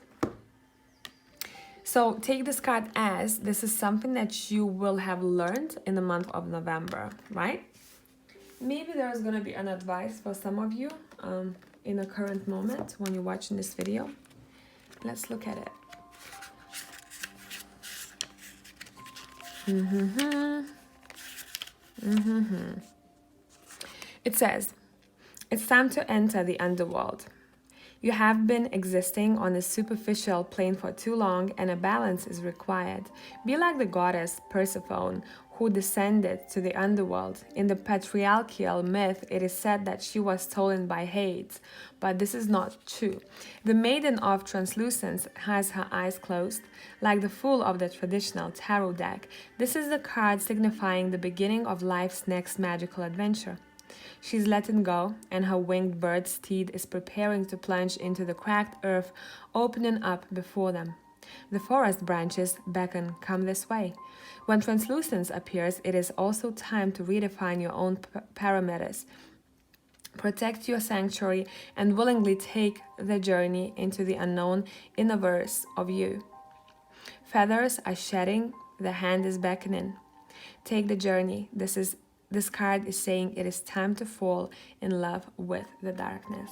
So take this card as this is something that you will have learned in the month of November, right? Maybe there's going to be an advice for some of you in the current moment when you're watching this video. Let's look at it. It says, it's time to enter the underworld. You have been existing on a superficial plane for too long, and a balance is required. Be like the goddess Persephone, who descended to the underworld. In the patriarchal myth, it is said that she was stolen by Hades, but this is not true. The Maiden of Translucence has her eyes closed, like the Fool of the traditional tarot deck. This is the card signifying the beginning of life's next magical adventure. She's letting go, and her winged bird steed is preparing to plunge into the cracked earth, opening up before them. The forest branches beckon, come this way. When translucence appears, it is also time to redefine your own parameters. Protect your sanctuary and willingly take the journey into the unknown inner verse of you. Feathers are shedding, the hand is beckoning. Take the journey. This card is saying it is time to fall in love with the darkness.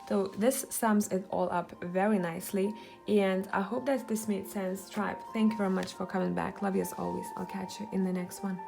So this sums it all up very nicely, and I hope that this made sense, tribe. Thank you very much for coming back. Love you as always. I'll catch you in the next one.